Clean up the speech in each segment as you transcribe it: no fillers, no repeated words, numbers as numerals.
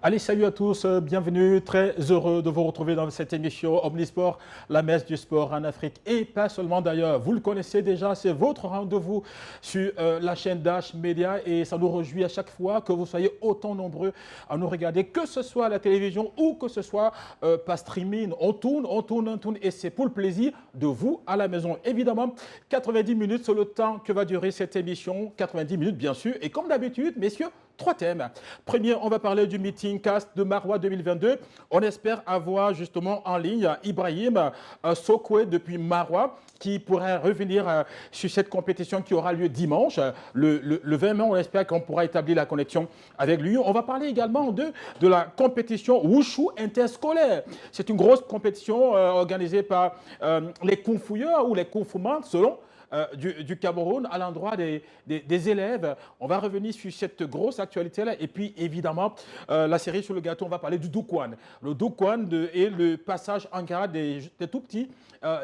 Allez, salut à tous, bienvenue, très heureux de vous retrouver dans cette émission Omnisport, la messe du sport en Afrique et pas seulement d'ailleurs. Vous le connaissez déjà, c'est votre rendez-vous sur la chaîne Dash Media et ça nous réjouit à chaque fois que vous soyez autant nombreux à nous regarder, que ce soit à la télévision ou que ce soit par streaming. On tourne et c'est pour le plaisir de vous à la maison. Évidemment, 90 minutes, c'est le temps que va durer cette émission, 90 minutes bien sûr, et comme d'habitude, messieurs, trois thèmes. Premier, on va parler du meeting cast de Maroua 2022. On espère avoir justement en ligne Ibrahim Sokwe depuis Maroua qui pourrait revenir sur cette compétition qui aura lieu dimanche. Le 20 mai, on espère qu'on pourra établir la connexion avec lui. On va parler également de la compétition Wushu interscolaire. C'est une grosse compétition organisée par les Kung-Fuyeurs ou les Kung-Fumans selon du Cameroun à l'endroit des élèves. On va revenir sur cette grosse actualité-là. Et puis, évidemment, la série sur le gâteau, on va parler du Doukouane. Le Doukouane et le passage en garde des tout petits,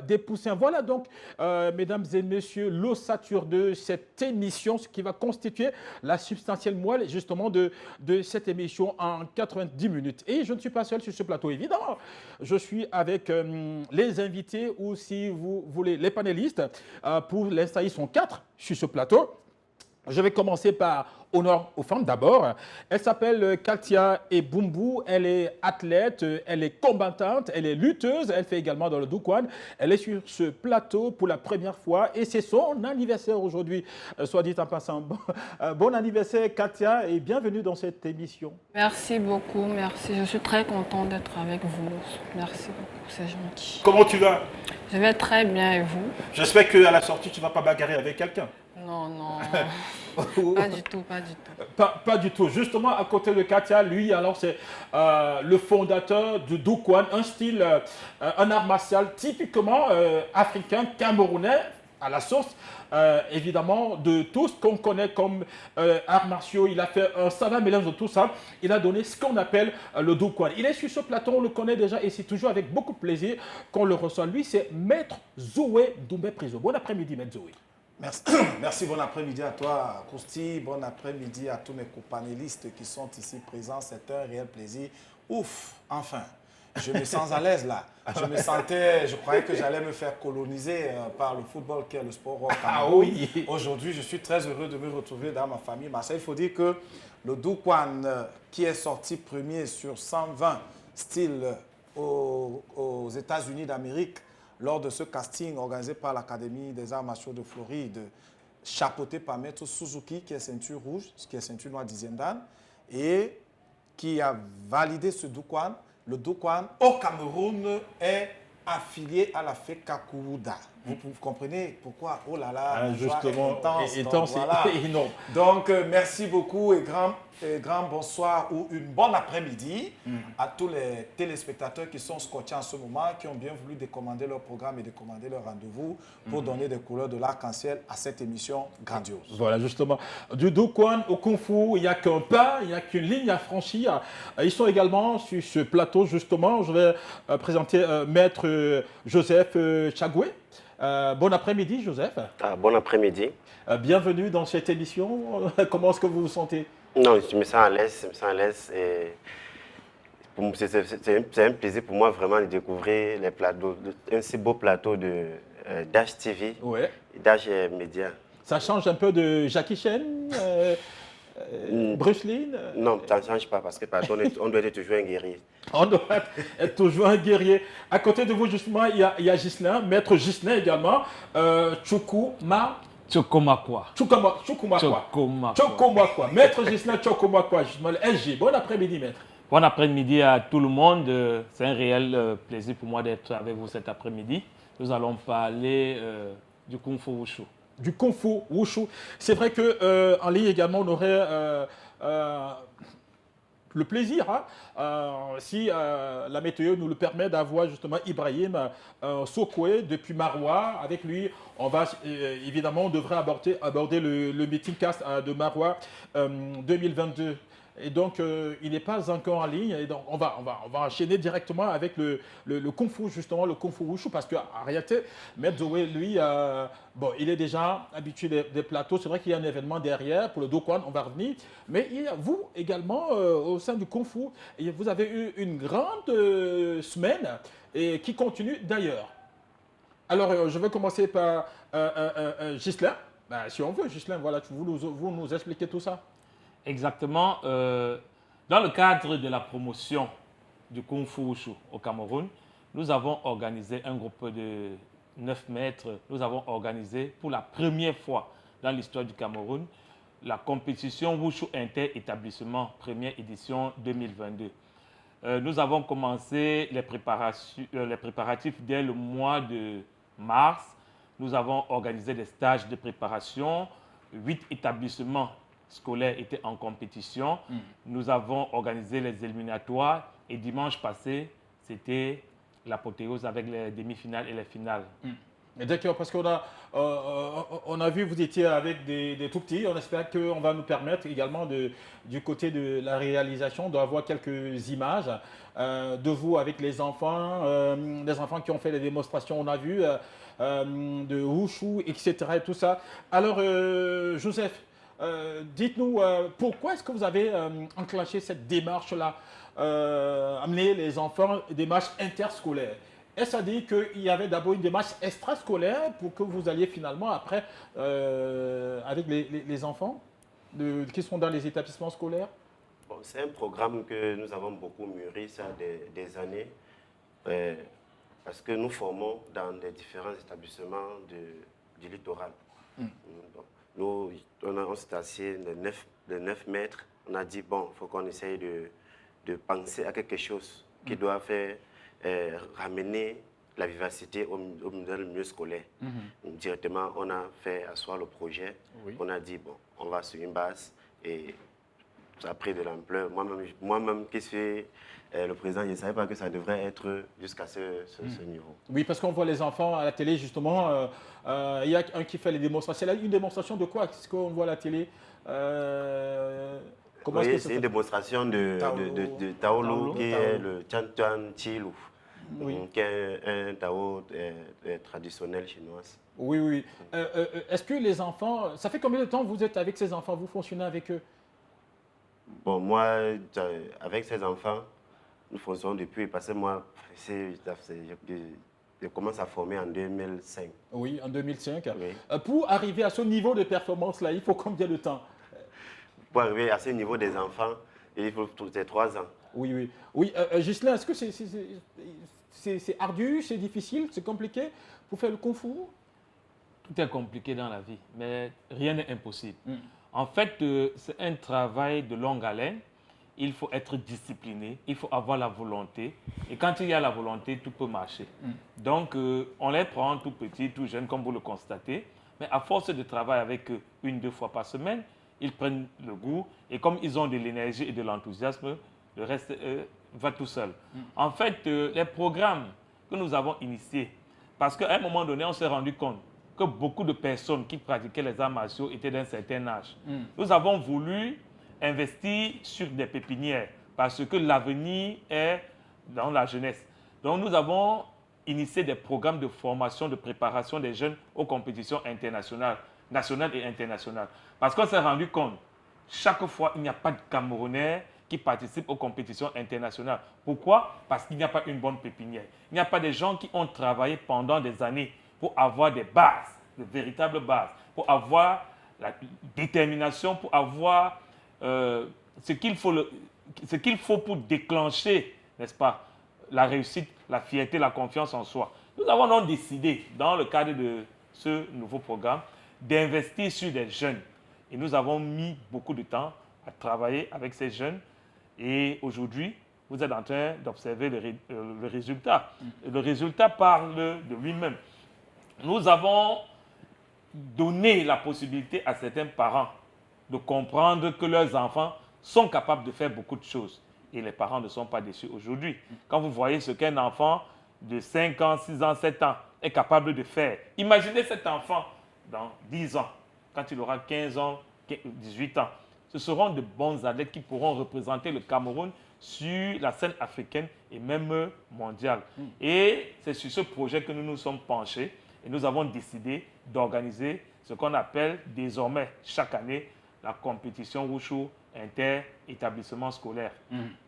des poussins. Voilà donc, mesdames et messieurs, l'ossature de cette émission, ce qui va constituer la substantielle moelle, justement, de cette émission en 90 minutes. Et je ne suis pas seul sur ce plateau, évidemment. Je suis avec les invités ou, si vous voulez, les panélistes. Pour l'instant, ils sont 4 sur ce plateau. Je vais commencer par honneur aux femmes d'abord. Elle s'appelle Katia Ebumbu. Elle est athlète, elle est combattante, elle est lutteuse. Elle fait également dans le Doukouane. Elle est sur ce plateau pour la première fois et c'est son anniversaire aujourd'hui, soit dit en passant. Bon anniversaire Katia et bienvenue dans cette émission. Merci beaucoup, merci. Je suis très contente d'être avec vous. Merci beaucoup, c'est gentil. Comment tu vas? Je vais très bien et vous? J'espère qu'à la sortie, tu ne vas pas bagarrer avec quelqu'un. Non, non, pas du tout, pas du tout. Pas du tout. Justement, à côté de Katia, lui, alors c'est le fondateur du Doukouane, un style, un art martial typiquement africain, camerounais, à la source, évidemment, de tout ce qu'on connaît comme arts martiaux. Il a fait un savant mélange de tout ça. Il a donné ce qu'on appelle le Doukouane. Il est sur ce plateau, on le connaît déjà et c'est toujours avec beaucoup de plaisir qu'on le reçoit. Lui, c'est Maître Zoé Doumbé Priso. Bon après-midi, Maître Zoé. Merci, merci, bon après-midi à toi, Kousti. Bon après-midi à tous mes copanélistes qui sont ici présents. C'est un réel plaisir. Ouf, enfin, je me sens à l'aise là. Je croyais que j'allais me faire coloniser par le football qui est le sport au Cameroun. Ah oui. Aujourd'hui, je suis très heureux de me retrouver dans ma famille. Marseille, il faut dire que le Doukouane, qui est sorti premier sur 120 styles aux États-Unis d'Amérique, lors de ce casting organisé par l'Académie des arts martiaux de Floride, chapeauté par Maître Suzuki, qui est ceinture rouge, qui est ceinture noire d'Izendan, et qui a validé ce Doukouane. Le Doukouane, au Cameroun, est affilié à la FECACOUDA. Vous comprenez pourquoi? Oh là là, justement, intense voilà. et énorme. Donc, merci beaucoup et grand bonsoir ou une bonne après-midi à tous les téléspectateurs qui sont scotchés en ce moment, qui ont bien voulu décommander leur programme et décommander leur rendez-vous pour donner des couleurs de l'arc-en-ciel à cette émission grandiose. Voilà, justement. Du Doukouane au Kung Fu, il n'y a qu'un pas, il n'y a qu'une ligne à franchir. Ils sont également sur ce plateau, justement. Je vais présenter Maître Joseph Chagoué. Bon après-midi, Joseph. Bon après-midi. Bienvenue dans cette émission. Comment est-ce que vous vous sentez? Non, je me sens à l'aise, je me sens à l'aise. C'est un plaisir pour moi vraiment de découvrir les plateaux, un si beau plateau de Dash TV, Ouais. Dash Media. Ça change un peu de Jackie Chan, Bruce Lee? Non, ça ne change pas parce que on doit être toujours un guerrier. On doit être toujours un guerrier. À côté de vous, justement, il y a Ghislain, Maître Ghislain également, Chokomakwa. Chokomakwa. Maître Ghislain Chokomakwa, justement, le SG. Bon après-midi, maître. Bon après-midi à tout le monde. C'est un réel plaisir pour moi d'être avec vous cet après-midi. Nous allons parler du Kung Fu Wushu. Du Kung Fu Wushu. C'est vrai qu'en ligne également, on aurait le plaisir, si la météo nous le permet, d'avoir justement Ibrahim Sokwe depuis Maroua. Avec lui, on va évidemment, on devrait aborder le meeting cast de Maroua 2022. Et donc, il n'est pas encore en ligne. Et donc, on va enchaîner directement avec le Kung Fu, justement, le Kung Fu Wushu, parce qu'en réalité, Maître Zoé, lui, bon, il est déjà habitué des plateaux. C'est vrai qu'il y a un événement derrière. Pour le Do Kwon, on va revenir. Mais vous également, au sein du Kung Fu, vous avez eu une grande semaine et qui continue d'ailleurs. Alors, je vais commencer par Ghislain. Ben, si on veut, Ghislain, voilà, vous nous expliquez tout ça. Exactement. Dans le cadre de la promotion du Kung Fu Wushu au Cameroun, nous avons organisé un groupe de 9 maîtres. Nous avons organisé pour la première fois dans l'histoire du Cameroun la compétition Wushu Inter-établissement, première édition 2022. Nous avons commencé les préparatifs dès le mois de mars. Nous avons organisé des stages de préparation. 8 établissements scolaires étaient en compétition. Nous avons organisé les éliminatoires et dimanche passé, c'était l'apothéose avec les demi-finales et les finales. D'accord, parce qu'on a vu, vous étiez avec des tout petits. On espère qu'on va nous permettre également, du côté de la réalisation, d'avoir quelques images de vous avec les enfants qui ont fait les démonstrations, on a vu, de Wushu, etc. et tout ça. Alors, Joseph, dites-nous, pourquoi est-ce que vous avez enclenché cette démarche-là, amener les enfants, démarche interscolaire? Est-ce à dire qu'il y avait d'abord une démarche extrascolaire pour que vous alliez finalement après avec les enfants qui sont dans les établissements scolaires? Bon, c'est un programme que nous avons beaucoup mûri ça des années parce que nous formons dans les différents établissements du littoral. Donc, nous, on s'est assis les 9 mètres. On a dit, bon, il faut qu'on essaye de penser à quelque chose qui doit faire ramener la vivacité au milieu scolaire. Directement, on a fait asseoir le projet. Oui. On a dit, bon, on va sur une base et ça a pris de l'ampleur. Moi-même qui suis le président, je ne savais pas que ça devrait être jusqu'à ce niveau. Oui, parce qu'on voit les enfants à la télé, justement. Il y a un qui fait les démonstrations. C'est une démonstration de quoi? Qu'est-ce qu'on voit à la télé? Oui, c'est une démonstration de Taolo, qui est le Chantuan Chilu, qui est un Tao traditionnel chinois. Oui, oui. Est-ce que les enfants, ça fait combien de temps vous êtes avec ces enfants, vous fonctionnez avec eux? Bon, moi, avec ces enfants, nous fonctionnons depuis, parce que moi, je commence à former en 2005. Oui, en 2005. Oui. Pour arriver à ce niveau de performance-là, il faut combien de temps? Pour arriver à ce niveau des enfants, il faut 3 ans. Oui, oui. Oui, Ghislain, est-ce que c'est ardu, c'est difficile, c'est compliqué pour faire le Kung Fu? Tout est compliqué dans la vie, mais rien n'est impossible. En fait, c'est un travail de longue haleine. Il faut être discipliné, il faut avoir la volonté. Et quand il y a la volonté, tout peut marcher. Donc, on les prend tout petits, tout jeunes, comme vous le constatez. Mais à force de travailler avec eux 1-2 fois par semaine, ils prennent le goût. Et comme ils ont de l'énergie et de l'enthousiasme, le reste va tout seul. En fait, les programmes que nous avons initiés, parce qu'à un moment donné, on s'est rendu compte que beaucoup de personnes qui pratiquaient les arts martiaux étaient d'un certain âge. Nous avons voulu investir sur des pépinières parce que l'avenir est dans la jeunesse. Donc nous avons initié des programmes de formation, de préparation des jeunes aux compétitions internationales, nationales et internationales. Parce qu'on s'est rendu compte, chaque fois, il n'y a pas de Camerounais qui participent aux compétitions internationales. Pourquoi? Parce qu'il n'y a pas une bonne pépinière. Il n'y a pas des gens qui ont travaillé pendant des années pour avoir des bases, de véritables bases, pour avoir la détermination, pour avoir ce qu'il faut pour déclencher, n'est-ce pas, la réussite, la fierté, la confiance en soi. Nous avons donc décidé, dans le cadre de ce nouveau programme, d'investir sur des jeunes. Et nous avons mis beaucoup de temps à travailler avec ces jeunes. Et aujourd'hui, vous êtes en train d'observer le résultat. Le résultat parle de lui-même. Nous avons donné la possibilité à certains parents de comprendre que leurs enfants sont capables de faire beaucoup de choses. Et les parents ne sont pas déçus aujourd'hui. Quand vous voyez ce qu'un enfant de 5 ans, 6 ans, 7 ans est capable de faire, imaginez cet enfant dans 10 ans, quand il aura 15 ans, 18 ans. ce seront de bons athlètes qui pourront représenter le Cameroun sur la scène africaine et même mondiale. Et c'est sur ce projet que nous nous sommes penchés et nous avons décidé d'organiser ce qu'on appelle désormais chaque année la compétition Wushu inter-établissement scolaire,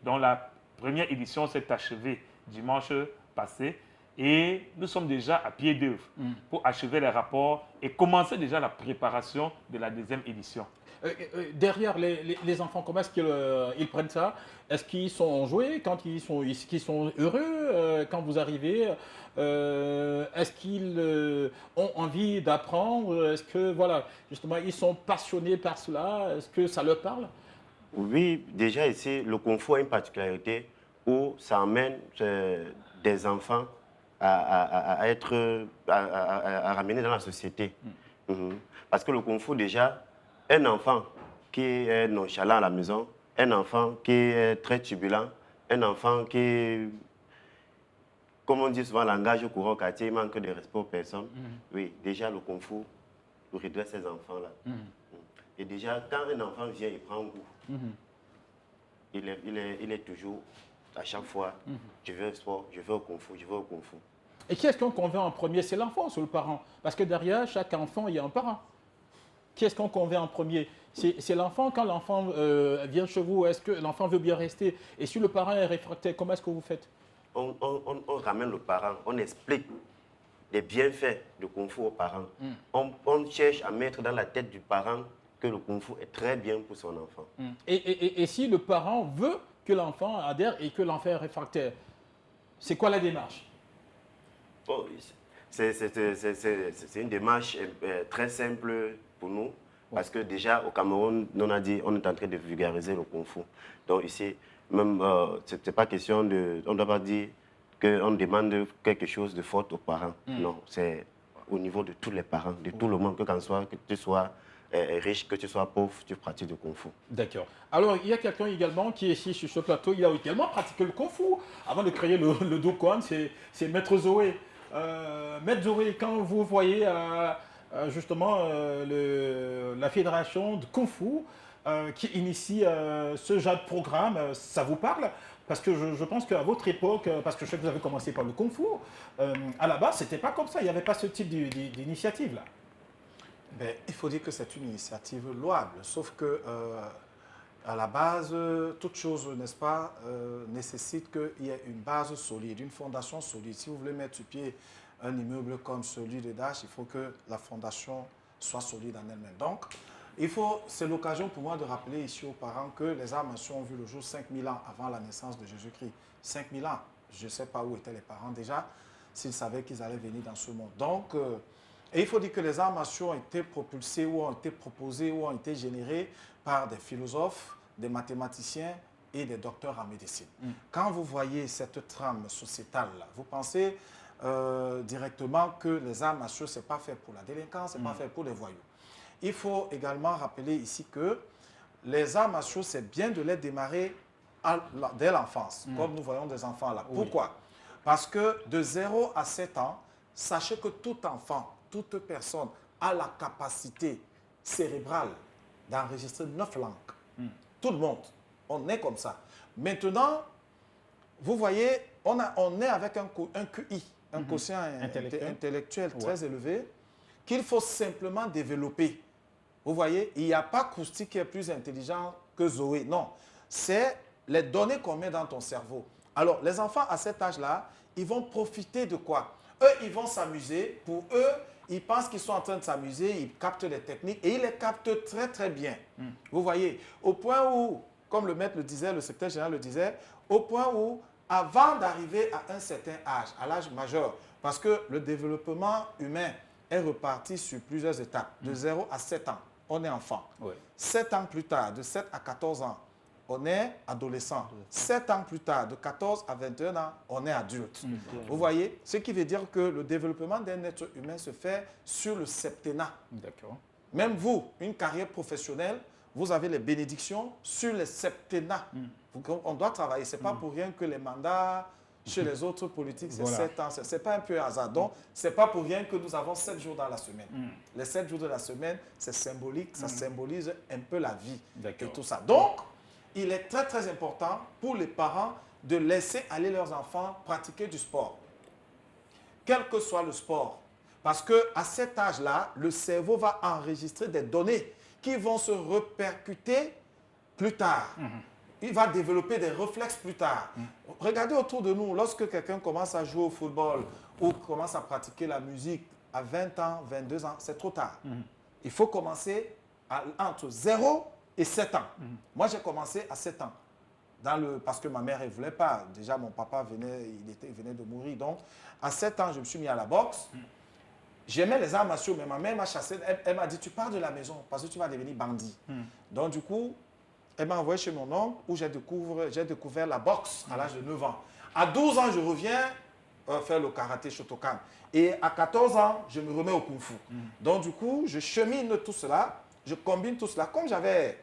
dont la première édition s'est achevée dimanche passé. Et nous sommes déjà à pied d'œuvre pour achever les rapports et commencer déjà la préparation de la deuxième édition. Derrière les enfants, comment est-ce qu'ils prennent ça? Est-ce qu'ils sont joués quand est-ce qu'ils sont heureux quand vous arrivez? Est-ce qu'ils ont envie d'apprendre? Est-ce que, voilà, justement, ils sont passionnés par cela? Est-ce que ça leur parle? Oui, déjà ici, le Kung Fu a une particularité où ça amène des enfants à ramener dans la société. Parce que le Kung Fu, déjà, un enfant qui est nonchalant à la maison, un enfant qui est très turbulent, un enfant qui, comme on dit souvent, langage courant au quartier, il manque de respect aux personnes. Oui, déjà, le Kung Fu redresse ces enfants-là. Et déjà, quand un enfant vient, il prend goût. Il est toujours, à chaque fois, je veux au sport, je veux au Kung Fu, je veux au Kung Fu. Et qui est-ce qu'on convainc en premier? C'est l'enfant ou c'est le parent? Parce que derrière chaque enfant, il y a un parent. Qui est-ce qu'on convainc en premier? C'est l'enfant. Quand l'enfant vient chez vous, est-ce que l'enfant veut bien rester? Et si le parent est réfractaire, comment est-ce que vous faites? On ramène le parent, on explique les bienfaits du Kung Fu aux parents. On cherche à mettre dans la tête du parent que le Kung Fu est très bien pour son enfant. Et si le parent veut que l'enfant adhère et que l'enfant est réfractaire, c'est quoi la démarche? Bon, c'est une démarche très simple pour nous, parce que déjà au Cameroun, on a dit on est en train de vulgariser le Kung Fu. Donc ici, même, c'est pas question de... On ne doit pas dire qu'on demande quelque chose de fort aux parents. Non, c'est au niveau de tous les parents, de tout le monde, que tu sois riche, que tu sois pauvre, tu pratiques le Kung Fu. D'accord. Alors, il y a quelqu'un également qui est ici sur ce plateau, il a également pratiqué le Kung Fu avant de créer le Do Kwon, c'est Maître Zoé. Maître Zoé, quand vous voyez justement la fédération de Kung Fu qui initie ce genre de programme, ça vous parle? Parce que je pense qu'à votre époque, parce que je sais que vous avez commencé par le Kung Fu, à la base, c'était pas comme ça, il n'y avait pas ce type d'initiative-là. Ben, il faut dire que c'est une initiative louable, sauf que à la base, toute chose, n'est-ce pas, nécessite qu'il y ait une base solide, une fondation solide. Si vous voulez mettre sur pied un immeuble comme celui de Dash, il faut que la fondation soit solide en elle-même. Donc, c'est l'occasion pour moi de rappeler ici aux parents que les arts martiaux ont vu le jour 5000 ans avant la naissance de Jésus-Christ. 5000 ans, je ne sais pas où étaient les parents déjà, s'ils savaient qu'ils allaient venir dans ce monde. Donc, et il faut dire que les arts martiaux ont été propulsés ou ont été proposés ou ont été générés par des philosophes, des mathématiciens et des docteurs en médecine. Quand vous voyez cette trame sociétale-là, vous pensez directement que les arts martiaux, ce n'est pas fait pour la délinquance, ce n'est pas fait pour les voyous. Il faut également rappeler ici que les arts martiaux, c'est bien de les démarrer dès l'enfance, comme nous voyons des enfants là. Pourquoi? Parce que de 0 à 7 ans, sachez que tout enfant, toute personne a la capacité cérébrale d'enregistrer 9 langues. Tout le monde. On est comme ça. Maintenant, vous voyez, on est avec un QI, un quotient intellectuel très élevé, qu'il faut simplement développer. Vous voyez, il n'y a pas Kousti qui est plus intelligent que Zoé. Non, c'est les données qu'on met dans ton cerveau. Alors, les enfants à cet âge-là, ils vont profiter de quoi? Eux, ils vont s'amuser. Pour eux, ils pensent qu'ils sont en train de s'amuser, ils captent les techniques et ils les captent très, très bien. Vous voyez, au point où, comme le maître le disait, le secrétaire général le disait, au point où, avant d'arriver à un certain âge, à l'âge majeur, parce que le développement humain est reparti sur plusieurs étapes, de 0 à 7 ans, on est enfant. 7 ans plus tard, de 7 à 14 ans, on est adolescent. 7 ans plus tard, de 14 à 21 ans, on est adulte. Vous voyez, ce qui veut dire que le développement d'un être humain se fait sur le septennat. D'accord. Même vous, une carrière professionnelle, vous avez les bénédictions sur les septennats. On doit travailler. Ce n'est pas pour rien que les mandats Chez les autres politiques, c'est Voilà. 7 ans. Ce n'est pas un peu hasard. Donc, ce n'est pas pour rien que nous avons 7 jours dans la semaine. Les 7 jours de la semaine, c'est symbolique. Ça symbolise un peu la vie et D'accord. tout ça. Donc, il est très, très important pour les parents de laisser aller leurs enfants pratiquer du sport. Quel que soit le sport. Parce qu'à cet âge-là, le cerveau va enregistrer des données qui vont se répercuter plus tard. Il va développer des réflexes plus tard. Regardez autour de nous, lorsque quelqu'un commence à jouer au football ou commence à pratiquer la musique à 20 ans, 22 ans, c'est trop tard. Il faut commencer entre 0 et 7 ans. Moi, j'ai commencé à 7 ans. Parce que ma mère ne voulait pas. Déjà, mon papa venait de mourir. Donc, à 7 ans, je me suis mis à la boxe. J'aimais les arts martiaux, mais ma mère m'a chassé. Elle m'a dit, tu pars de la maison parce que tu vas devenir bandit. Donc, du coup, elle m'a envoyé chez mon oncle où j'ai découvert la boxe à l'âge de 9 ans. À 12 ans, je reviens faire le karaté Shotokan. Et à 14 ans, je me remets au kung-fu. Donc, du coup, je chemine tout cela, je combine tout cela. Comme j'avais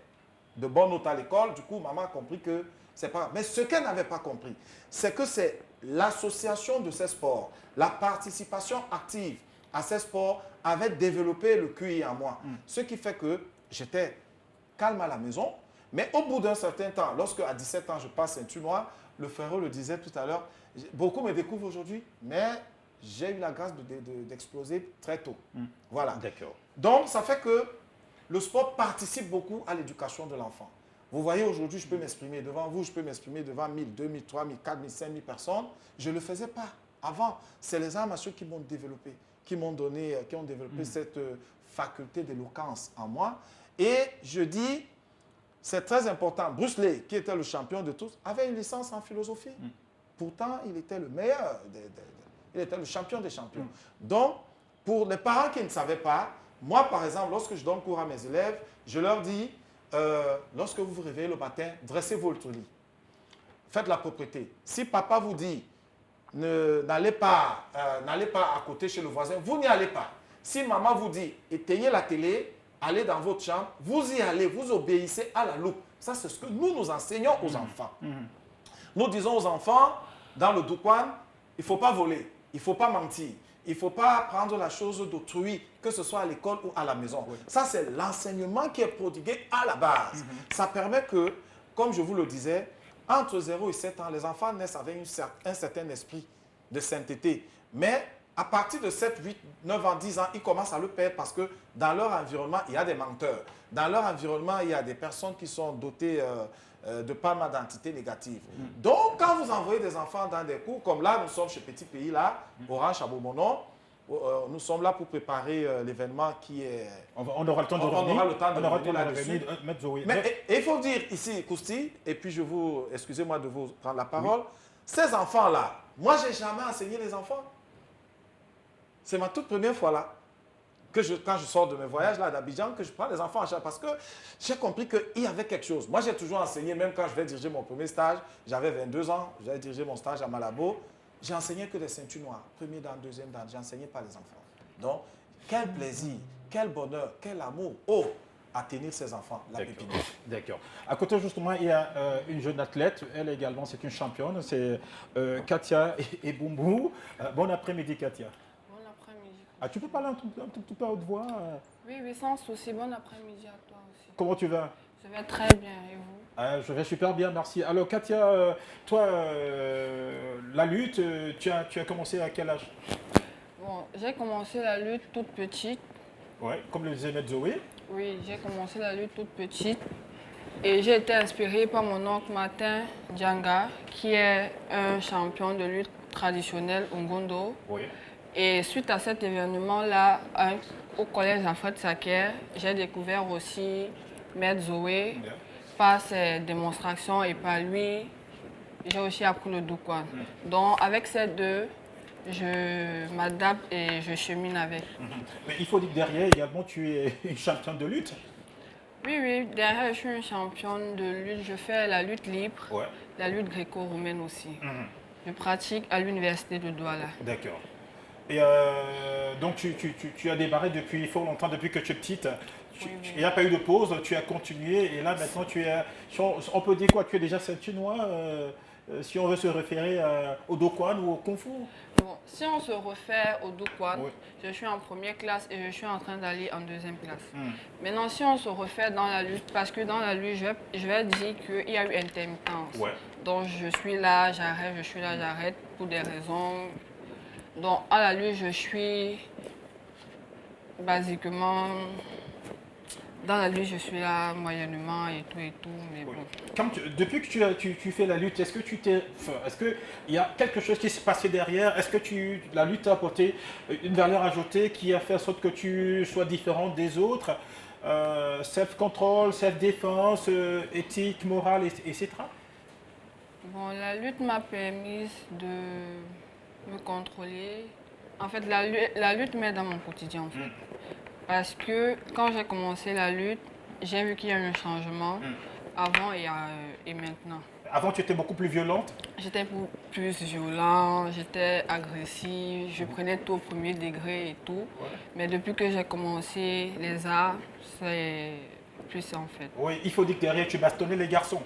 de bonnes notes à l'école, du coup, maman a compris que c'est pas... Mais ce qu'elle n'avait pas compris, c'est que c'est l'association de ces sports, la participation active à ces sports avait développé le QI en moi. Ce qui fait que j'étais calme à la maison, mais au bout d'un certain temps, lorsque à 17 ans, je passe ceinture noire, le frérot le disait tout à l'heure, beaucoup me découvrent aujourd'hui, mais j'ai eu la grâce d'exploser très tôt. Voilà. D'accord. Donc, ça fait que le sport participe beaucoup à l'éducation de l'enfant. Vous voyez, aujourd'hui, je peux m'exprimer devant vous, je peux m'exprimer devant 1000, 2000, 3000, 4000, 5000 personnes. Je ne le faisais pas avant. C'est les arts martiaux qui m'ont développé, qui ont développé cette faculté d'éloquence en moi. Et je dis, c'est très important. Bruce Lee, qui était le champion de tous, avait une licence en philosophie. Pourtant, il était le meilleur, il était le champion des champions. Donc, pour les parents qui ne savaient pas, moi, par exemple, lorsque je donne cours à mes élèves, je leur dis, lorsque vous vous réveillez le matin, dressez votre lit. Faites la propreté. Si papa vous dit, n'allez pas à côté chez le voisin, vous n'y allez pas. Si maman vous dit, éteignez la télé, allez dans votre chambre, vous y allez, vous obéissez à la loupe. Ça, c'est ce que nous enseignons aux enfants. Nous disons aux enfants, dans le Doukwan, il ne faut pas voler, il ne faut pas mentir, il ne faut pas prendre la chose d'autrui, que ce soit à l'école ou à la maison. Ça, c'est l'enseignement qui est prodigué à la base. Ça permet que, comme je vous le disais, entre 0 et 7 ans, les enfants naissent avec un certain esprit de sainteté. Mais à partir de 7, 8, 9 ans, 10 ans, ils commencent à le perdre parce que dans leur environnement, il y a des menteurs. Dans leur environnement, il y a des personnes qui sont dotées de pas mal d'entités négatives. Donc, quand vous envoyez des enfants dans des cours, comme là, nous sommes chez Petit Pays, là, Orange à Beaumonon, nous sommes là pour préparer l'événement qui est... On aura le temps de revenir. On aura le temps de revenir là-dessus. Mais il faut dire ici, Kousti, et puis excusez-moi de vous prendre la parole, ces enfants-là, moi, je n'ai jamais enseigné les enfants. C'est ma toute première fois là, quand je sors de mes voyages là d'Abidjan, que je prends les enfants en charge parce que j'ai compris qu'il y avait quelque chose. Moi, j'ai toujours enseigné, même quand je vais diriger mon premier stage, j'avais 22 ans, j'avais dirigé mon stage à Malabo, j'ai enseigné que des ceintures noires, premier dan, deuxième dan, j'ai enseigné pas les enfants. Donc, quel plaisir, quel bonheur, quel amour, à tenir ces enfants, la pépinière. D'accord. À côté, justement, il y a une jeune athlète, elle également, c'est une championne, c'est Katia Eboumbou. Bon après-midi, Katia. Bon après-midi. Ah, tu peux parler un tout peu à haute voix Oui, sans souci. Bon après-midi à toi aussi. Comment tu vas? Je vais très bien et vous? Je vais super bien, merci. Alors, Katia, toi, la lutte, tu as commencé à quel âge? Bon, j'ai commencé la lutte toute petite. Oui, comme le disait Maître Zoé. Oui, j'ai commencé la lutte toute petite. Et j'ai été inspirée par mon oncle Martin Djanga, qui est un champion de lutte traditionnelle Ngondo. Oui. Et suite à cet événement-là, au collège Alfred Saker, j'ai découvert aussi Maître Zoé par ses démonstrations et par lui, j'ai aussi appris le Doukwan. Donc avec ces deux, je m'adapte et je chemine avec. Mais il faut dire que derrière également, tu es une championne de lutte. Oui, derrière, je suis une championne de lutte. Je fais la lutte libre, Ouais. la lutte gréco-romaine aussi. Je pratique à l'université de Douala. D'accord. Et donc, tu as démarré depuis fort longtemps, depuis que tu es petite. Il n'y a pas eu de pause, tu as continué et là maintenant tu es, on peut dire quoi, tu es déjà ceinture noire si on veut se référer au Do Kwon ou au Kung Fu? Bon, si on se refait au Do Kwon, Oui. je suis en première classe et je suis en train d'aller en deuxième classe. Hmm. Maintenant, si on se refait dans la lutte, parce que dans la lutte, je vais dire qu'il y a eu intermittence. Ouais. Donc, je suis là, j'arrête, je suis là, j'arrête, pour des raisons. Donc, à la lutte, je suis basiquement... Dans la lutte, je suis là moyennement et tout, mais bon. Depuis que tu fais la lutte, est-ce que est-ce qu'il y a quelque chose qui s'est passé derrière? Est-ce que la lutte a apporté une valeur ajoutée qui a fait en sorte que tu sois différent des autres? Self-control, self-défense, éthique, morale, etc. Bon, la lutte m'a permis de me contrôler. En fait, la lutte m'aide dans mon quotidien, en fait. Parce que quand j'ai commencé la lutte, j'ai vu qu'il y a eu un changement avant et maintenant. Avant, tu étais beaucoup plus violente. J'étais plus violente, j'étais agressive, je prenais tout au premier degré et tout. Mais depuis que j'ai commencé les arts, c'est plus ça en fait. Oui, il faut dire que derrière, tu bastonnais les garçons.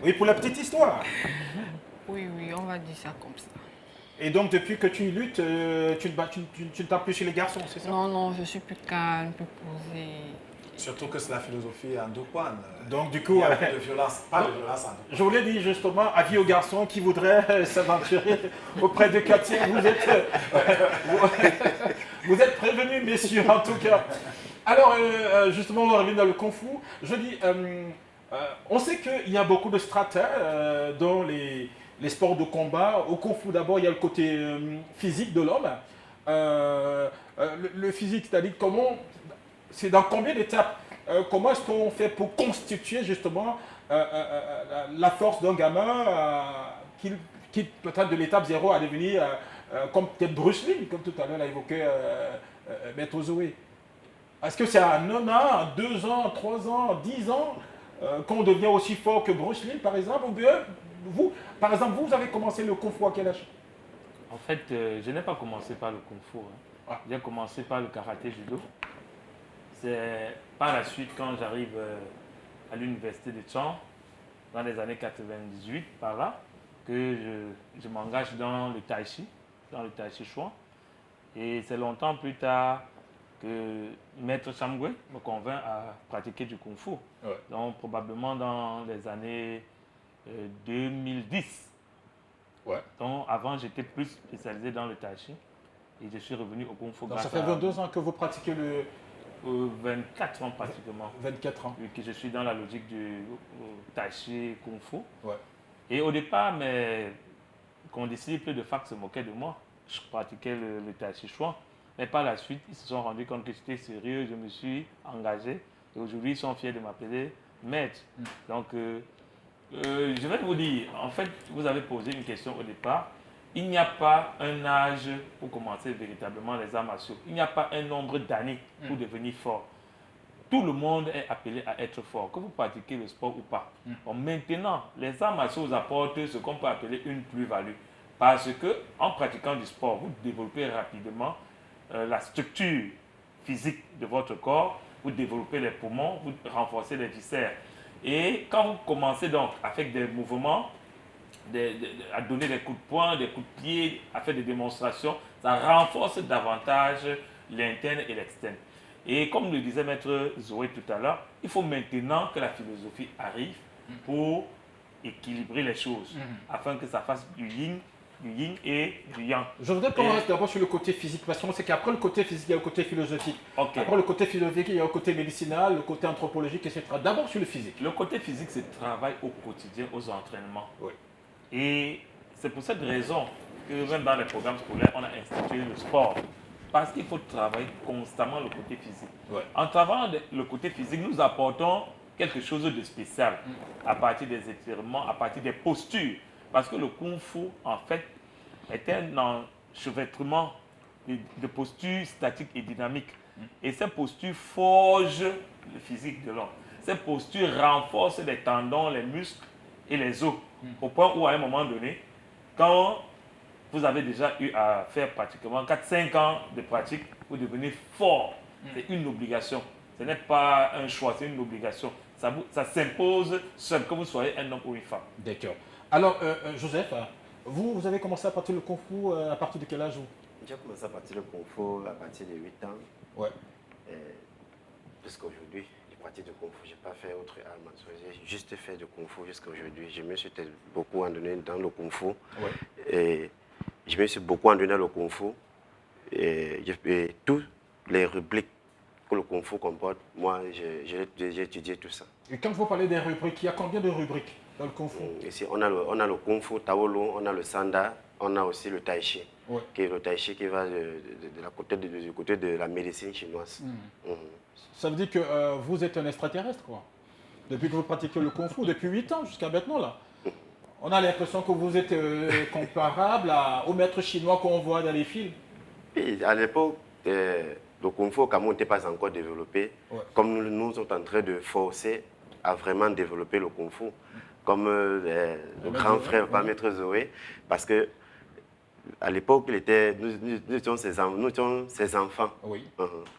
Oui, pour la petite histoire. Oui, on va dire ça comme ça. Et donc, depuis que tu luttes, tu ne tapes plus sur les garçons, c'est ça? Non, je suis plus calme, plus posée. Surtout que c'est la philosophie en Do Kwon. Donc, du Il coup, n'y a pas de violence, pas de violence en Do Kwon. je voulais dire justement, avis aux garçons qui voudraient s'aventurer auprès de Katia, vous êtes prévenus, messieurs, en tout cas. Alors, justement, on va revenir dans le Kung Fu. Je dis, on sait qu'il y a beaucoup de strata dans les sports de combat. Au Kung Fu, d'abord, il y a le côté physique de l'homme. Le physique, c'est-à-dire c'est dans combien d'étapes? Comment est-ce qu'on fait pour constituer justement la force d'un gamin qui peut-être de l'étape 0 à devenir comme peut-être Bruce Lee, comme tout à l'heure l'a évoqué Maître Zoé? Est-ce que c'est à 1 an, 2 ans, 3 ans, 10 ans qu'on devient aussi fort que Bruce Lee, par exemple? Ou bien, vous, par exemple, vous avez commencé le Kung Fu à quel âge? En fait, je n'ai pas commencé par le Kung Fu. Ah. J'ai commencé par le karaté judo. C'est par la suite, quand j'arrive à l'université de Caen, dans les années 98, par là, que je m'engage dans le tai chi chuan. Et c'est longtemps plus tard que Maître Chamgui me convainc à pratiquer du Kung Fu. Ouais. Donc probablement dans les années 2010. Ouais. Donc avant, j'étais plus spécialisé dans le tai chi. Et je suis revenu au Kung Fu. Donc ça fait 22 ans que vous pratiquez le... 24 ans pratiquement. 24 ans. Vu que je suis dans la logique du tai chi Kung Fu. Ouais. Et au départ, mes condisciples de fac se moquaient de moi. Je pratiquais le tai chi chuan. Mais par la suite, ils se sont rendus compte que j'étais sérieux, je me suis engagé. Et aujourd'hui, ils sont fiers de m'appeler maître. Donc, je vais vous dire, en fait, vous avez posé une question au départ. Il n'y a pas un âge pour commencer véritablement les arts martiaux. Il n'y a pas un nombre d'années pour devenir fort. Tout le monde est appelé à être fort, que vous pratiquez le sport ou pas. Bon, maintenant, les arts martiaux vous apportent ce qu'on peut appeler une plus-value. Parce que en pratiquant du sport, vous développez rapidement la structure physique de votre corps, vous développez les poumons, vous renforcez les viscères. Et quand vous commencez donc à faire des mouvements, à donner des coups de poing, des coups de pied, à faire des démonstrations, ça renforce davantage l'interne et l'externe. Et comme le disait Maître Zoé tout à l'heure, il faut maintenant que la philosophie arrive pour équilibrer les choses, afin que ça fasse du yin et du yang. Je voudrais commencer d'abord sur le côté physique, parce qu'on sait qu'après le côté physique, il y a le côté philosophique. Okay. Après le côté philosophique, il y a le côté médicinal, le côté anthropologique, etc. D'abord sur le physique. Le côté physique, c'est le travail au quotidien, aux entraînements. Oui. Et c'est pour cette raison que même dans les programmes scolaires, on a institué le sport. Parce qu'il faut travailler constamment le côté physique. Ouais. En travaillant le côté physique, nous apportons quelque chose de spécial à partir des étirements, à partir des postures. Parce que le Kung Fu, en fait, est un enchevêtrement de postures statiques et dynamiques. Et ces postures forgent le physique de l'homme. Ces postures renforcent les tendons, les muscles et les os. Au point où, à un moment donné, quand vous avez déjà eu à faire pratiquement 4-5 ans de pratique, vous devenez fort. C'est une obligation. Ce n'est pas un choix, c'est une obligation. Ça s'impose seul, que vous soyez un homme ou une femme. D'accord. Alors, Joseph, vous avez commencé à pratiquer le Kung Fu à partir de quel âge vous? J'ai commencé à pratiquer le Kung Fu à partir de 8 ans. Ouais. Jusqu'à aujourd'hui, je pratique du Kung Fu. Je n'ai pas fait autre art martial. J'ai juste fait du Kung Fu jusqu'à aujourd'hui. Je me suis beaucoup entraîné dans le Kung Fu. Ouais. Et je me suis beaucoup entraîné dans le Kung Fu. Et toutes les rubriques que le Kung Fu comporte, moi, j'ai étudié tout ça. Et quand vous parlez des rubriques, il y a combien de rubriques dans le Kung Fu? Ici, on a le Kung Fu Taolo, on a le Sanda, on a aussi le Tai Chi. Ouais. Qui est le Tai Chi qui va du côté de la médecine chinoise. Ça veut dire que vous êtes un extraterrestre, quoi. Depuis que vous pratiquez le Kung Fu, depuis 8 ans jusqu'à maintenant, là. On a l'impression que vous êtes comparable au maître chinois qu'on voit dans les films. Et à l'époque, le Kung Fu au Cameroun n'était pas encore développé. Ouais. Comme nous sommes en train de forcer à vraiment développer le Kung Fu. Comme le grand frère, pas Maître Zoé. Parce que à l'époque, nous étions ses enfants, Oui.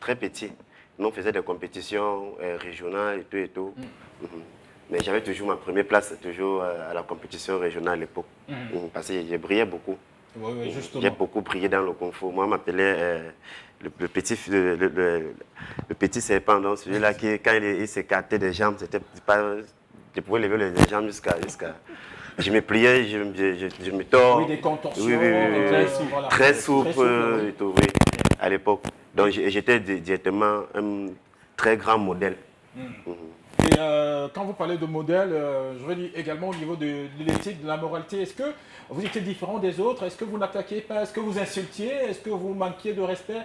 très petits. Nous, on faisait des compétitions régionales et tout. Mais j'avais toujours ma première place, toujours à la compétition régionale à l'époque. Parce que j'ai brillé beaucoup. Oui, justement. J'ai beaucoup brillé dans le Kung Fu. Moi, on m'appelait le petit serpent, donc celui-là qui, quand il s'écartait des jambes, c'était pas... Je pouvais lever les jambes jusqu'à... Je me pliais, je me tords. Oui, des contorsions. Oui, Très souple. Voilà. Très souple, oui. et tout, oui, à l'époque. Donc j'étais directement un très grand modèle. Et quand vous parlez de modèle, je veux dire également au niveau de l'éthique, de la moralité, est-ce que vous étiez différent des autres? Est-ce que vous n'attaquiez pas? Est-ce que vous insultiez? Est-ce que vous manquiez de respect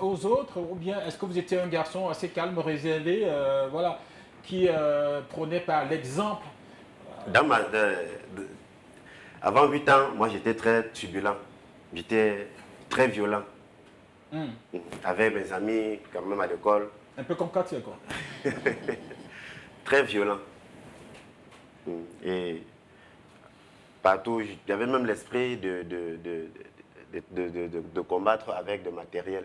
aux autres? Ou bien est-ce que vous étiez un garçon assez calme, réservé, voilà, qui prônait par l'exemple? Avant 8 ans, moi j'étais très turbulent. J'étais très violent. Avec mes amis, quand même à l'école. Un peu comme Katia, quoi. Très violent. Et partout, j'avais même l'esprit de combattre avec du matériel.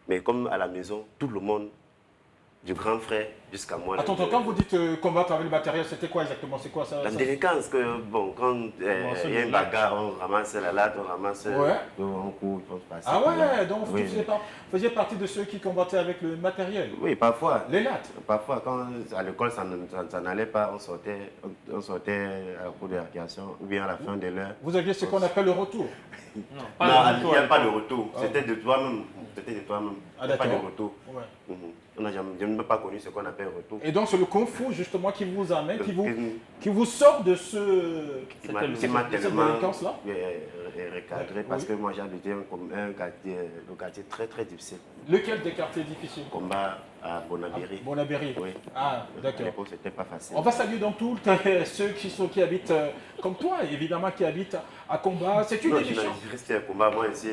Mais comme à la maison, tout le monde, du grand frère jusqu'à moi. Attends, quand vous dites combattre avec le matériel, c'était quoi exactement? C'est quoi ça? La délinquance, que bon, quand il y a une bagarre, on ramasse la latte, on ramasse, on court, on se passe. Ah ouais, donc oui, vous faisiez partie de ceux qui combattaient avec le matériel? Oui, parfois. Les lattes? Parfois, quand à l'école, ça n'allait pas, on sortait à la cour de récréation ou bien à la fin de l'heure. Vous aviez ce qu'on appelle le retour? Non, il n'y a pas de retour. C'était de toi-même. C'était de toi-même. Ah, pas de d'accord. retour. Ouais. Je n'ai même pas connu ce qu'on appelle retour. Et donc c'est le Kung Fu justement qui vous amène, qui vous sort de Qui m'a cette tellement délinquance-là? recadré parce que moi j'habitais un quartier très très difficile. Lequel des quartiers difficiles? Combat à Bonabéry. Bonabéry. Oui. Ah, À d'accord. l'époque, c'était pas facile. On va saluer donc tous ceux qui habitent, comme toi, évidemment, qui habitent à Combat. C'est une Non, émission. je restais à combat, moi ici,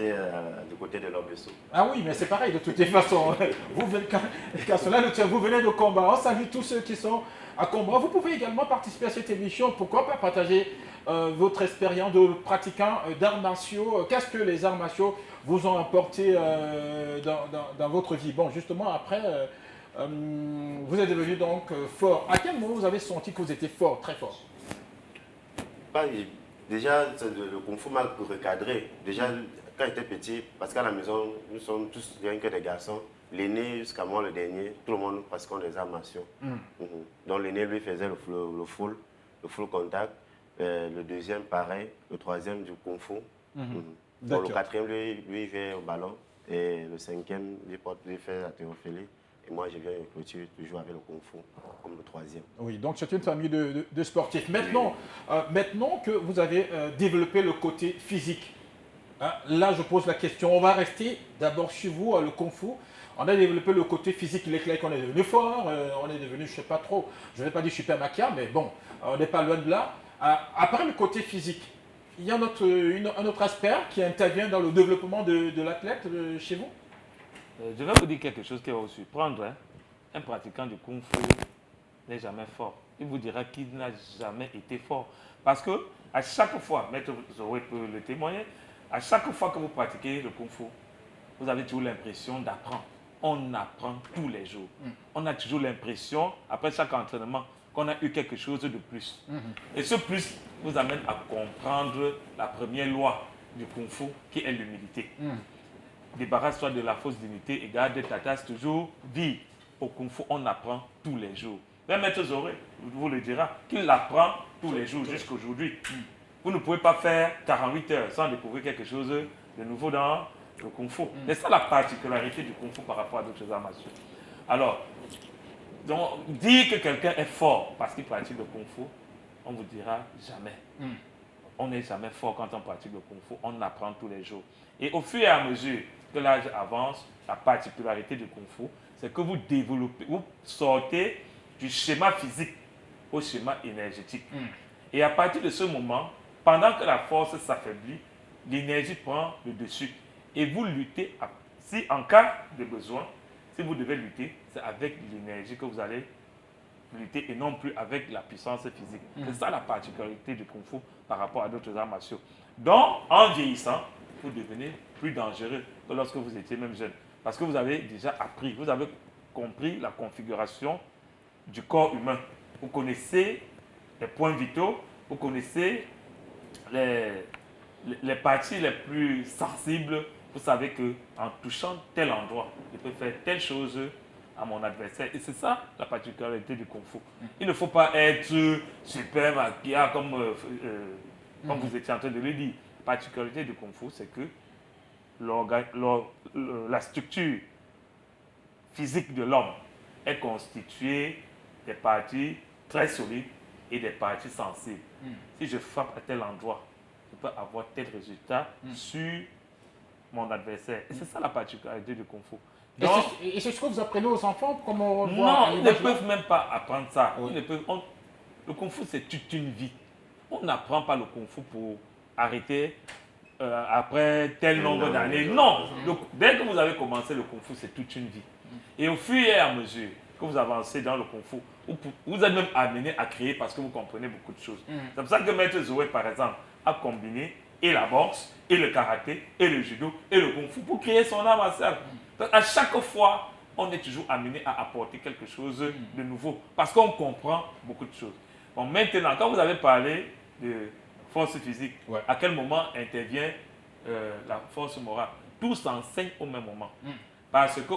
du côté de l'Orbesso. Ah oui, mais c'est pareil de toutes les façons. Vous venez, car cela ne tient, vous venez de Combat. On salue tous ceux qui sont à Combat. Vous pouvez également participer à cette émission. Pourquoi pas partager votre expérience de pratiquant d'arts martiaux? Qu'est-ce que les arts martiaux vous ont apporté dans votre vie? Bon, justement, après, vous êtes devenu donc fort. À quel moment vous avez senti que vous étiez fort, très fort? Déjà, le Kung Fu m'a recadré. Déjà, quand j'étais petit, parce qu'à la maison, nous sommes tous rien que des garçons. L'aîné jusqu'à moi, le dernier, tout le monde pratiquait des arts martiaux. Donc l'aîné, lui, faisait le full contact. Le deuxième, pareil. Le troisième, du Kung Fu. Donc, le quatrième, lui, il fait au ballon. Et le cinquième, lui fait la théophilie. Et moi, je viens de clôture toujours avec le Kung Fu, comme le troisième. Oui, donc c'est une famille de sportifs. Maintenant, maintenant que vous avez développé le côté physique, hein, là je pose la question, on va rester d'abord chez vous, le Kung Fu. On a développé le côté physique, il est clair qu'on est devenu fort, on est devenu, je ne sais pas trop, je ne vais pas dire super maquillard, mais bon, on n'est pas loin de là. Après le côté physique, il y a un autre aspect qui intervient dans le développement de l'athlète chez vous? Je vais vous dire quelque chose qui va vous surprendre. Hein. Un pratiquant du Kung Fu n'est jamais fort. Il vous dira qu'il n'a jamais été fort. Parce que à chaque fois, Maître Zoé peut le témoigner, à chaque fois que vous pratiquez le Kung Fu, vous avez toujours l'impression d'apprendre. on apprend tous les jours. On a toujours l'impression, après chaque entraînement, qu'on a eu quelque chose de plus. Et ce plus vous amène à comprendre la première loi du Kung Fu, qui est l'humilité. Débarrasse-toi de la fausse dignité et garde ta tasse toujours vide. Au Kung Fu, on apprend tous les jours. Même Maître Zoré vous le dira, qu'il apprend tous les jours jusqu'à aujourd'hui. Vous ne pouvez pas faire 48 heures sans découvrir quelque chose de nouveau dans le Kung Fu. C'est ça la particularité du Kung Fu par rapport à d'autres arts martiaux. Alors, donc, dire que quelqu'un est fort parce qu'il pratique le Kung Fu, on vous dira jamais. On n'est jamais fort quand on pratique le Kung Fu, on apprend tous les jours. Et au fur et à mesure que l'âge avance, la particularité du Kung Fu, c'est que vous développez, vous sortez du schéma physique au schéma énergétique. Et à partir de ce moment, pendant que la force s'affaiblit, l'énergie prend le dessus. Et vous luttez, si en cas de besoin, si vous devez lutter, c'est avec l'énergie que vous allez lutter et non plus avec la puissance physique. C'est ça la particularité du Kung Fu par rapport à d'autres arts martiaux. Donc, en vieillissant, vous devenez plus dangereux que lorsque vous étiez même jeune. Parce que vous avez déjà appris, vous avez compris la configuration du corps humain. Vous connaissez les points vitaux, vous connaissez les parties les plus sensibles. Vous savez qu'en touchant tel endroit, je peux faire telle chose à mon adversaire. Et c'est ça la particularité du Kung Fu. Il ne faut pas être super maquillé comme vous étiez en train de le dire. La particularité du Kung Fu, c'est que la structure physique de l'homme est constituée des parties très solides et des parties sensibles. Si je frappe à tel endroit, je peux avoir tel résultat sur mon adversaire. Et c'est ça la particularité du Kung Fu. Donc, Et c'est ce que vous apprenez aux enfants, comme on le voit non, à ils ne l'image là? peuvent même pas apprendre ça. Oui. Le Kung Fu, c'est toute une vie. On n'apprend pas le Kung Fu pour arrêter après tel nombre d'années. Non, dès que vous avez commencé le Kung Fu, c'est toute une vie. Et au fur et à mesure que vous avancez dans le Kung Fu, vous êtes même amené à créer parce que vous comprenez beaucoup de choses. C'est pour ça que Maître Zoé, par exemple, a combiné et la boxe, et le karaté, et le judo, et le Kung Fu pour créer son art martial. Donc, à chaque fois, on est toujours amené à apporter quelque chose de nouveau parce qu'on comprend beaucoup de choses. Bon, maintenant, quand vous avez parlé de force physique, à quel moment intervient la force morale? Tout s'enseigne au même moment. Parce que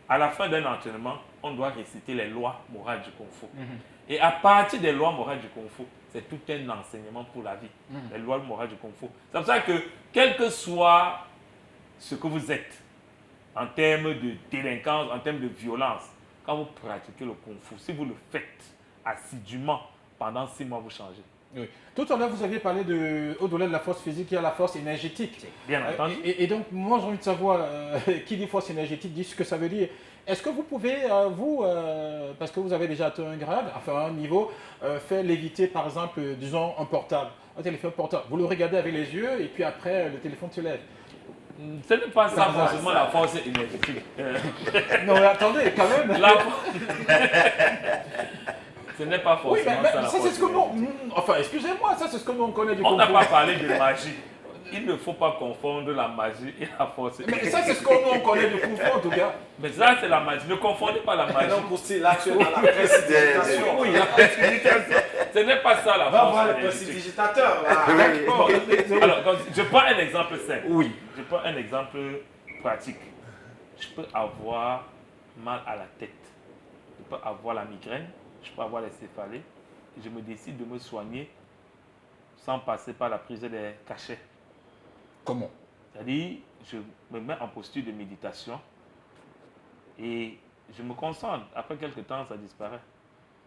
à la fin d'un entraînement, on doit réciter les lois morales du Kung Fu. Et à partir des lois morales du Kung Fu, c'est tout un enseignement pour la vie. Les lois morales du Kung Fu. C'est pour ça que, quel que soit ce que vous êtes, en termes de délinquance, en termes de violence, quand vous pratiquez le Kung Fu, si vous le faites assidûment, pendant 6 mois, vous changez. Oui. Tout à l'heure, vous aviez parlé au-delà de la force physique, il y a la force énergétique. Bien entendu. Et donc, moi, j'ai envie de savoir, qui dit force énergétique, dit ce que ça veut dire. Est-ce que vous pouvez, parce que vous avez déjà atteint un grade, enfin un niveau, faire léviter, par exemple, disons, un portable, un téléphone portable. Vous le regardez avec les yeux et puis après, le téléphone se lève. Ce n'est pas ça forcément la force énergétique. Non, mais attendez, quand même. Ce n'est pas Oui, forcément mais ça la ça, c'est force ce que énergétique. nous. Enfin, excusez-moi, ça, c'est ce que nous on connaît du On Kung n'a Fu. pas parlé de magie. Il ne faut pas confondre la magie et la force Mais énergétique. ça, c'est ce que nous on connaît du Kung Fu, en tout cas. Mais ça, c'est la magie. Ne confondez pas la magie. Donc aussi, là, tu es dans la précipitation. Oui, la précipitation. Ce n'est pas ça la Va force voir le énergétique. prestidigitateur, là. Bon, alors, je prends un exemple simple. Oui. Je prends un exemple pratique. Je peux avoir mal à la tête. Je peux avoir la migraine. Je peux avoir les céphalées. Je me décide de me soigner sans passer par la prise des cachets. Comment? C'est-à-dire, je me mets en posture de méditation et je me concentre. Après quelques temps, ça disparaît.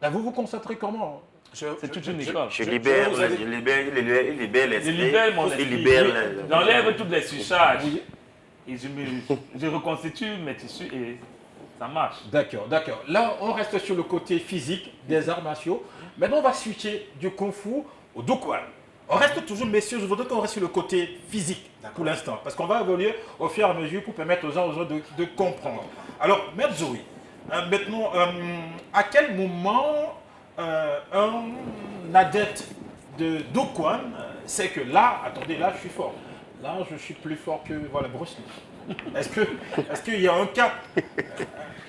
Là, vous vous concentrez comment? C'est toute une école. Je libère, vous allez- il libère Je l'esprit. libère mon Il esprit. libère J'enlève toutes les surcharges. Oui. Et je reconstitue mes tissus et ça marche. D'accord, d'accord. Là, on reste sur le côté physique des arts martiaux. Maintenant, on va switcher du Kung Fu au Dokwan. On reste toujours, messieurs, je voudrais qu'on reste sur le côté physique pour l'instant, parce qu'on va évoluer au fur et à mesure pour permettre aux uns aux autres de comprendre. Alors, Maître Zoé, maintenant, à quel moment un adepte de Dokwan sait que là, attendez, là, je suis fort. Là, je suis plus fort que voilà, Bruce Lee. Est-ce qu'il y a un cap?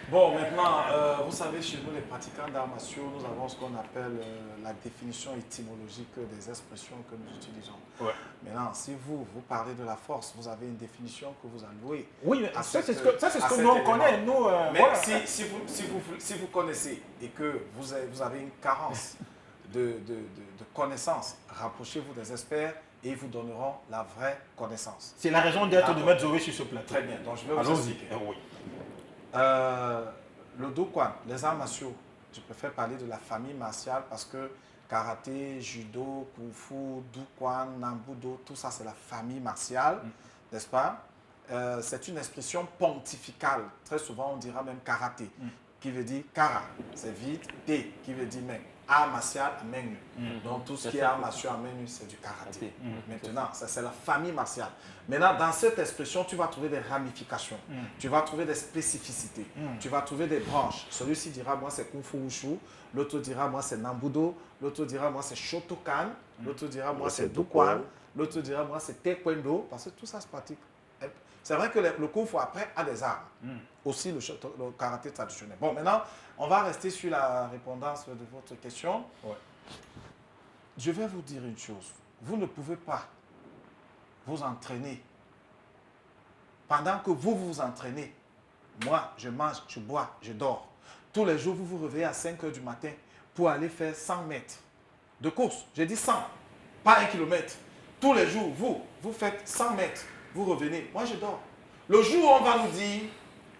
Bon, maintenant, vous savez, chez nous, les pratiquants d'arts martiaux, nous avons ce qu'on appelle la définition étymologique des expressions que nous utilisons. Ouais. Maintenant, si vous parlez de la force, vous avez une définition que vous allouez. Oui, mais à ça, c'est cette- ce à que cet nous, on élément. connaît. Nous, Mais voilà. si vous connaissez et que vous avez une carence de connaissances, rapprochez-vous des experts et ils vous donneront la vraie connaissance. C'est la raison d'être de D'accord. Maître Zoé sur ce plateau. Très bien, donc je vais vous Allons-y. expliquer. Oui. Le Do-Kwan, les arts martiaux, je préfère parler de la famille martiale parce que karaté, judo, kung-fu, Do-Kwan, Nambudo, tout ça c'est la famille martiale, n'est-ce pas? C'est une expression pontificale. Très souvent on dira même karaté, qui veut dire kara, c'est vide, te, qui veut dire main. Art martial à main nue. Donc tout ce qui est art martial à main nue, c'est du karaté. Maintenant, ça c'est la famille martiale. Maintenant, dans cette expression, tu vas trouver des ramifications, tu vas trouver des spécificités, tu vas trouver des branches. Celui-ci dira, moi c'est Kung Fu Wushu, l'autre dira, moi c'est Nambudo, l'autre dira, moi c'est Shotokan, l'autre dira, moi c'est Do-Kwan, l'autre dira, moi c'est Taekwondo, parce que tout ça se pratique. C'est vrai que le Kung Fu après a des armes, aussi le karaté traditionnel. Bon, maintenant, on va rester sur la répondance de votre question. Ouais. Je vais vous dire une chose. Vous ne pouvez pas vous entraîner. Pendant que vous vous entraînez, moi, je mange, je bois, je dors. Tous les jours, vous vous réveillez à 5 h du matin pour aller faire 100 mètres de course. J'ai dit 100, pas 1 kilomètre. Tous les jours, vous faites 100 mètres, vous revenez. Moi, je dors. Le jour où on va nous dire,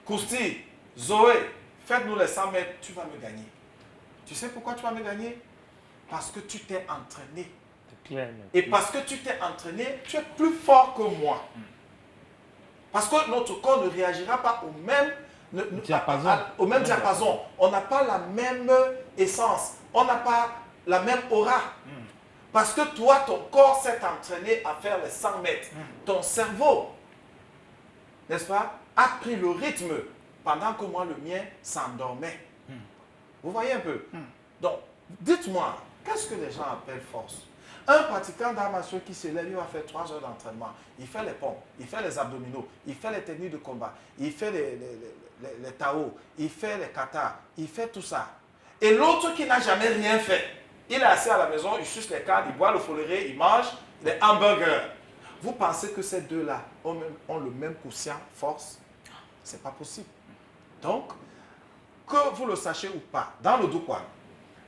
Kousti, Zoé, faites-nous les 100 mètres, tu vas me gagner. Tu sais pourquoi tu vas me gagner? Parce que tu t'es entraîné. Et parce que tu t'es entraîné, tu es plus fort que moi. Parce que notre corps ne réagira pas au même diapason. On n'a pas la même essence. On n'a pas la même aura. Parce que toi, ton corps s'est entraîné à faire les 100 mètres. Ton cerveau, n'est-ce pas, a pris le rythme pendant que moi, le mien s'endormait. Vous voyez un peu? Donc, dites-moi, qu'est-ce que les gens appellent force? Un pratiquant d'arts martiaux qui se lève, il va faire 3 heures d'entraînement. Il fait les pompes, il fait les abdominaux, il fait les techniques de combat, il fait les Tao, il fait les katas, il fait tout ça. Et l'autre qui n'a jamais rien fait, il est assis à la maison, il suce les cannes, il boit le foléré, il mange les hamburgers. Vous pensez que ces deux-là ont le même quotient force? Ce n'est pas possible. Donc, que vous le sachiez ou pas, dans le Do-Kwan,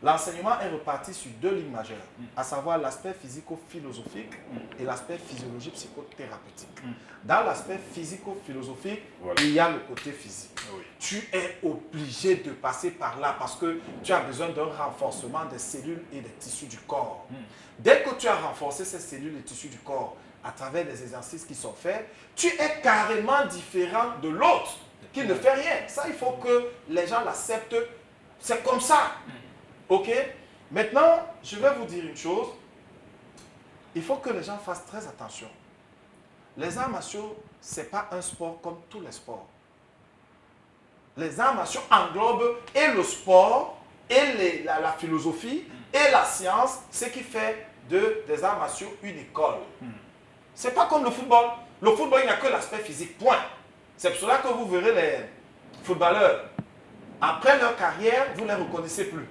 l'enseignement est reparti sur 2 lignes majeures, à savoir l'aspect physico-philosophique et l'aspect physiologique psychothérapeutique. Dans l'aspect physico-philosophique, il y a le côté physique. Tu es obligé de passer par là parce que tu as besoin d'un renforcement des cellules et des tissus du corps. Dès que tu as renforcé ces cellules et tissus du corps à travers les exercices qui sont faits, tu es carrément différent de l'autre qui ne fait rien. Ça, il faut que les gens l'acceptent. C'est comme ça. Ok? Maintenant, je vais vous dire une chose. Il faut que les gens fassent très attention. Les arts martiaux, ce n'est pas un sport comme tous les sports. Les arts martiaux englobent et le sport, et la philosophie, et la science, ce qui fait des arts martiaux une école. Ce n'est pas comme le football. Le football, il n'y a que l'aspect physique, point. C'est pour cela que vous verrez les footballeurs. Après leur carrière, vous ne les reconnaissez plus.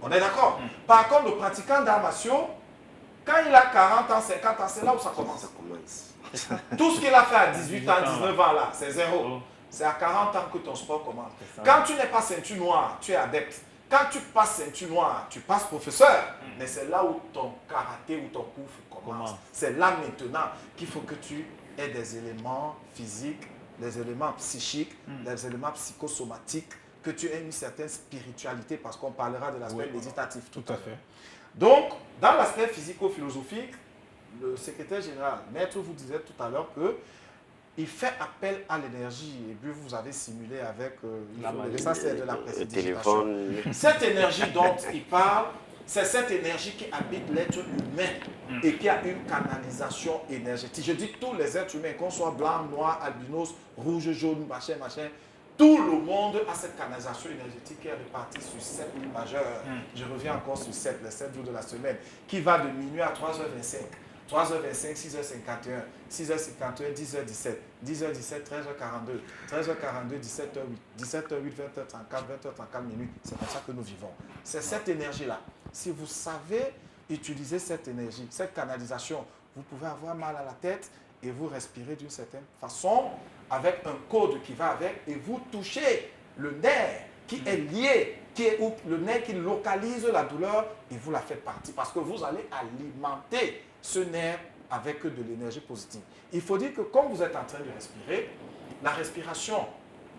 On est d'accord? Par contre, le pratiquant d'arts martiaux, quand il a 40 ans, 50 ans, c'est là où ça commence. Tout ce qu'il a fait à 18 ans, 19 ans, là, c'est zéro. C'est à 40 ans que ton sport commence. Quand tu n'es pas ceinture noire, tu es adepte. Quand tu passes ceinture noire, tu passes professeur. Mais c'est là où ton karaté ou ton kung fu commence. C'est là maintenant qu'il faut que tu aies des éléments physiques, des éléments psychiques, des éléments psychosomatiques, que tu aies une certaine spiritualité, parce qu'on parlera de l'aspect méditatif tout à fait. Donc, dans l'aspect physico-philosophique, le secrétaire général, Maître, vous disait tout à l'heure qu'il fait appel à l'énergie. Et puis, vous avez simulé avec... ça, c'est de la précipitation. Cette énergie dont il parle, c'est cette énergie qui habite l'être humain et qui a une canalisation énergétique. Je dis tous les êtres humains, qu'on soit blanc, noir, albinos, rouge, jaune, machin, tout le monde a cette canalisation énergétique qui est répartie sur 7 lignes majeures. Je reviens encore sur 7, les 7 jours de la semaine, qui va de minuit à 3h25. 3h25, 6h51, 6h51, 10h17, 10h17, 13h42, 13h42, 17h08, 17h08, 20h34, 20h34 minutes. C'est comme ça que nous vivons. C'est cette énergie-là. Si vous savez utiliser cette énergie, cette canalisation, vous pouvez avoir mal à la tête et vous respirez d'une certaine façon avec un code qui va avec et vous touchez le nerf qui est lié, ou le nerf qui localise la douleur et vous la faites partie parce que vous allez alimenter ce nerf avec de l'énergie positive. Il faut dire que quand vous êtes en train de respirer, la respiration,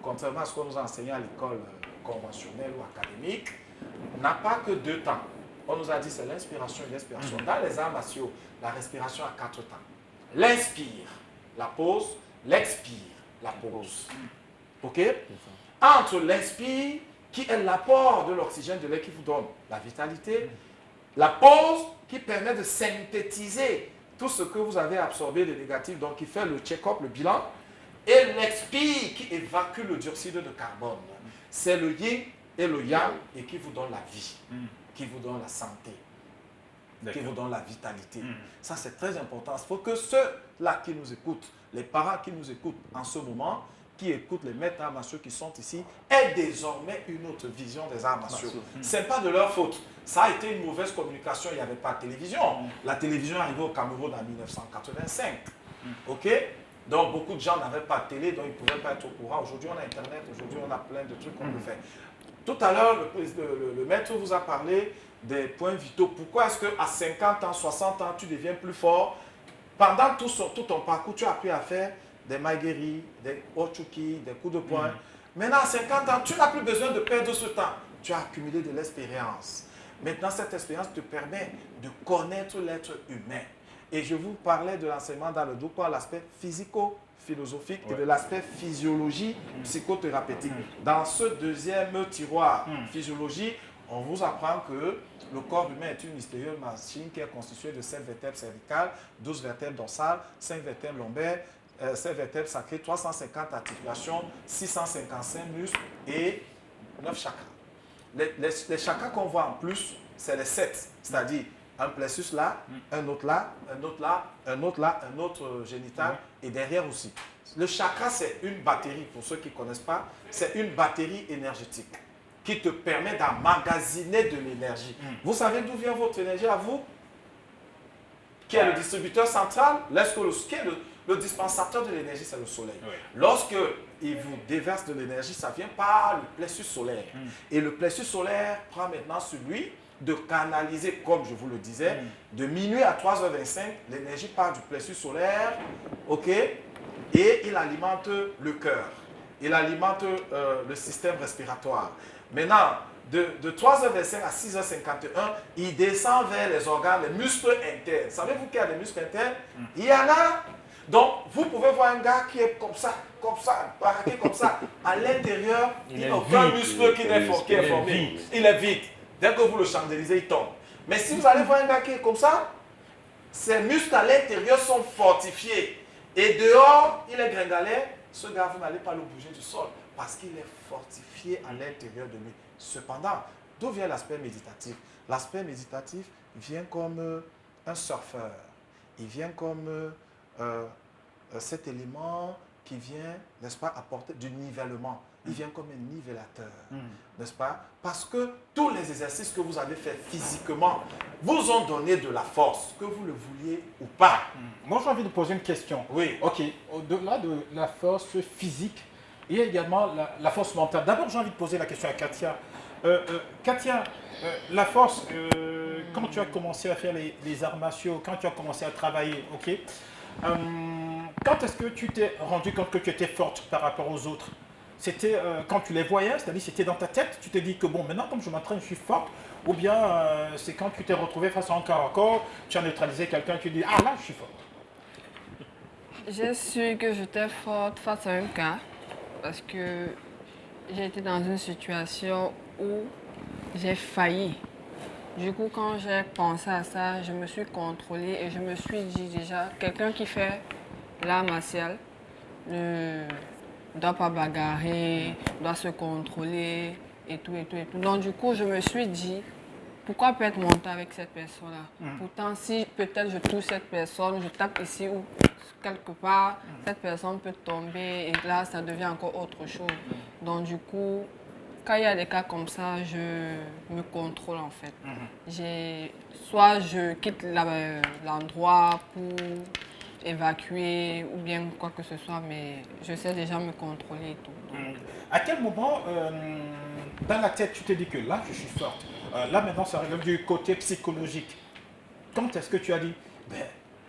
contrairement à ce qu'on nous a enseigné à l'école conventionnelle ou académique, n'a pas que 2 temps. On nous a dit c'est l'inspiration et l'expiration. Dans les arts martiaux, la respiration a 4 temps. L'inspire, la pause, l'expire, la pause. OK? Entre l'inspire, qui est l'apport de l'oxygène de l'air qui vous donne la vitalité, la pause qui permet de synthétiser tout ce que vous avez absorbé de négatif, donc qui fait le check-up, le bilan, et l'expire qui évacue le dioxyde de carbone. C'est le yin et le yang et qui vous donne la vie, qui vous donne la santé, qui vous donne la vitalité. Ça, c'est très important. Il faut que ceux-là qui nous écoutent, les parents qui nous écoutent en ce moment, qui écoutent les maîtres arts martiaux qui sont ici, aient désormais une autre vision des arts martiaux. Ce n'est pas de leur faute. Ça a été une mauvaise communication, il n'y avait pas de télévision. La télévision est arrivée au Cameroun en 1985. OK? Donc beaucoup de gens n'avaient pas de télé, donc ils ne pouvaient pas être au courant. Aujourd'hui, on a Internet, aujourd'hui, on a plein de trucs qu'on peut faire. Tout à l'heure, le maître vous a parlé des points vitaux. Pourquoi est-ce qu'à 50 ans, 60 ans, tu deviens plus fort? Pendant tout ton parcours, tu as appris à faire des maigiri, des ochuki, des coups de poing. Maintenant, à 50 ans, tu n'as plus besoin de perdre ce temps. Tu as accumulé de l'expérience. Maintenant, cette expérience te permet de connaître l'être humain. Et je vous parlais de l'enseignement dans le Dukwa, l'aspect physico-philosophique et de l'aspect physiologie psychothérapeutique. Dans ce deuxième tiroir, physiologie, on vous apprend que le corps humain est une mystérieuse machine qui est constituée de 7 vertèbres cervicales, 12 vertèbres dorsales, 5 vertèbres lombaires, 7 vertèbres sacrées, 350 articulations, 655 muscles et 9 chakras. Les chakras qu'on voit en plus, c'est les 7, c'est-à-dire un plexus là, un autre là, un autre là, un autre là, un autre génital et derrière aussi. Le chakra, c'est une batterie, pour ceux qui ne connaissent pas, c'est une batterie énergétique qui te permet d'emmagasiner de l'énergie. Vous savez d'où vient votre énergie à vous? Qui est le distributeur central? Qui est le dispensateur de l'énergie, c'est le soleil. Lorsque il vous déverse de l'énergie, ça vient par le plexus solaire. Et le plexus solaire prend maintenant celui de canaliser, comme je vous le disais, de minuit à 3h25, l'énergie part du plexus solaire, OK, et il alimente le cœur, il alimente le système respiratoire. Maintenant, de 3h25 à 6h51, il descend vers les organes, les muscles internes. Savez-vous qu'il y a des muscles internes? Il y en a. Donc, vous pouvez voir un gars qui est comme ça, baraqué comme ça. À l'intérieur, il n'y a aucun muscle qui est formé. Il est vide. Dès que vous le chandélisez, il tombe. Mais si vous allez voir un gars qui est comme ça, ses muscles à l'intérieur sont fortifiés. Et dehors, il est gringalet. Ce gars, vous n'allez pas le bouger du sol parce qu'il est fortifié à l'intérieur de lui. Cependant, d'où vient l'aspect méditatif? L'aspect méditatif vient comme un surfeur. Il vient comme cet élément qui vient, n'est-ce pas, apporter du nivellement. Il vient comme un nivellateur, n'est-ce pas? Parce que tous les exercices que vous avez faits physiquement vous ont donné de la force, que vous le vouliez ou pas. Moi, j'ai envie de poser une question. Oui. OK. Au-delà de la force physique, il y a également la force mentale. D'abord, j'ai envie de poser la question à Katia. Katia, la force, quand tu as commencé à faire les arts martiaux, quand tu as commencé à travailler, OK, quand est-ce que tu t'es rendu compte que tu étais forte par rapport aux autres? C'était quand tu les voyais, c'est-à-dire c'était dans ta tête, tu t'es dit que bon, maintenant comme je m'entraîne, je suis forte, ou bien c'est quand tu t'es retrouvé face à un corps à corps, tu as neutralisé quelqu'un, tu dis ah là je suis forte. J'ai su que j'étais forte face à un cas parce que j'ai été dans une situation où j'ai failli. Du coup, quand j'ai pensé à ça, je me suis contrôlée et je me suis dit déjà, quelqu'un qui fait l'art martial ne doit pas bagarrer, doit se contrôler et tout, et tout, et tout. Donc du coup, je me suis dit, pourquoi perdre mon temps avec cette personne-là? Pourtant, si peut-être je touche cette personne, je tape ici ou quelque part, cette personne peut tomber et là, ça devient encore autre chose. Donc, du coup, quand il y a des cas comme ça, je me contrôle en fait. Soit je quitte l'endroit pour évacuer ou bien quoi que ce soit, mais je sais déjà me contrôler et tout. Donc, À quel moment, dans la tête, tu te dis que là, je suis forte. Là, maintenant, ça relève du côté psychologique. Quand est-ce que tu as dit, ben,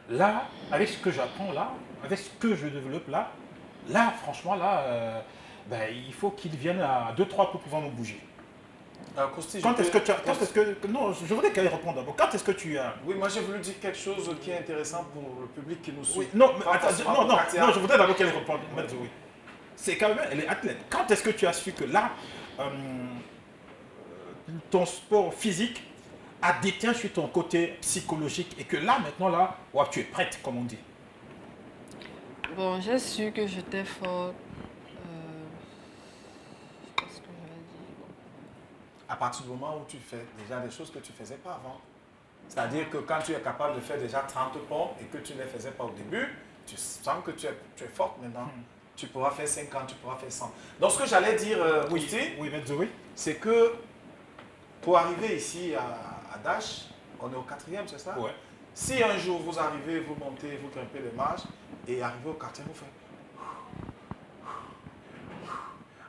là, avec ce que j'apprends là, avec ce que je développe là, là, franchement, là, ben, il faut qu'il vienne à 2-3 pour pouvoir nous bouger. Costi, Quand est-ce que tu as... Quand est-ce que... Non, je voudrais qu'elle réponde d'abord. Quand est-ce que tu as... Oui, moi j'ai voulu dire quelque chose qui est intéressant pour le public qui nous suit. Oui, non, mais Pas attends, forcément non, pour non, Katia. non, je voudrais d'abord qu'elle réponde. Oui. C'est quand même, elle est athlète. Quand est-ce que tu as su que là, ton sport physique a déteint sur ton côté psychologique et que là, maintenant, là, ouais, tu es prête, comme on dit. bon, j'ai su que j'étais forte. Qu'est-ce que je vais dire? À partir du moment où tu fais déjà des choses que tu ne faisais pas avant. C'est-à-dire que quand tu es capable de faire déjà 30 pompes et que tu ne les faisais pas au début, tu sens que tu es forte maintenant. Tu pourras faire 50, tu pourras faire 100. Donc ce que j'allais dire, Costi, Oui, mais oui. c'est que pour arriver ici à Dash, on est au 4e, c'est ça? Ouais. Si un jour vous arrivez, vous montez, vous grimpez les marches et arrivez au 4e, vous faites.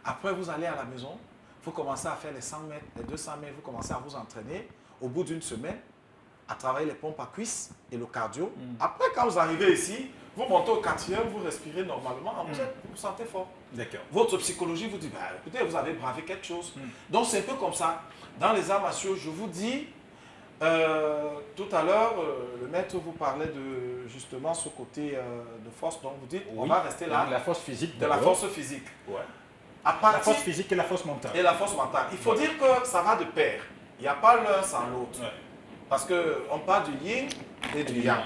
Après, vous allez à la maison, vous commencez à faire les 100 mètres, les 200 mètres, vous commencez à vous entraîner. Au bout d'une semaine, à travailler les pompes à cuisses et le cardio. Après, quand vous arrivez ici, vous montez au 4e, vous respirez normalement, vous vous sentez fort. D'accord. Votre psychologie vous dit, bah, écoutez, vous avez bravé quelque chose. Donc c'est un peu comme ça. Dans les arts martiaux, je vous dis, tout à l'heure, le maître vous parlait de justement ce côté de force. Donc vous dites, on va rester là, La force physique de la force physique. Ouais. À La partir force physique et la force mentale. et la force mentale. Il faut dire que ça va de pair. Il n'y a pas l'un sans l'autre. Ouais. Parce qu'on parle du yin et du yang.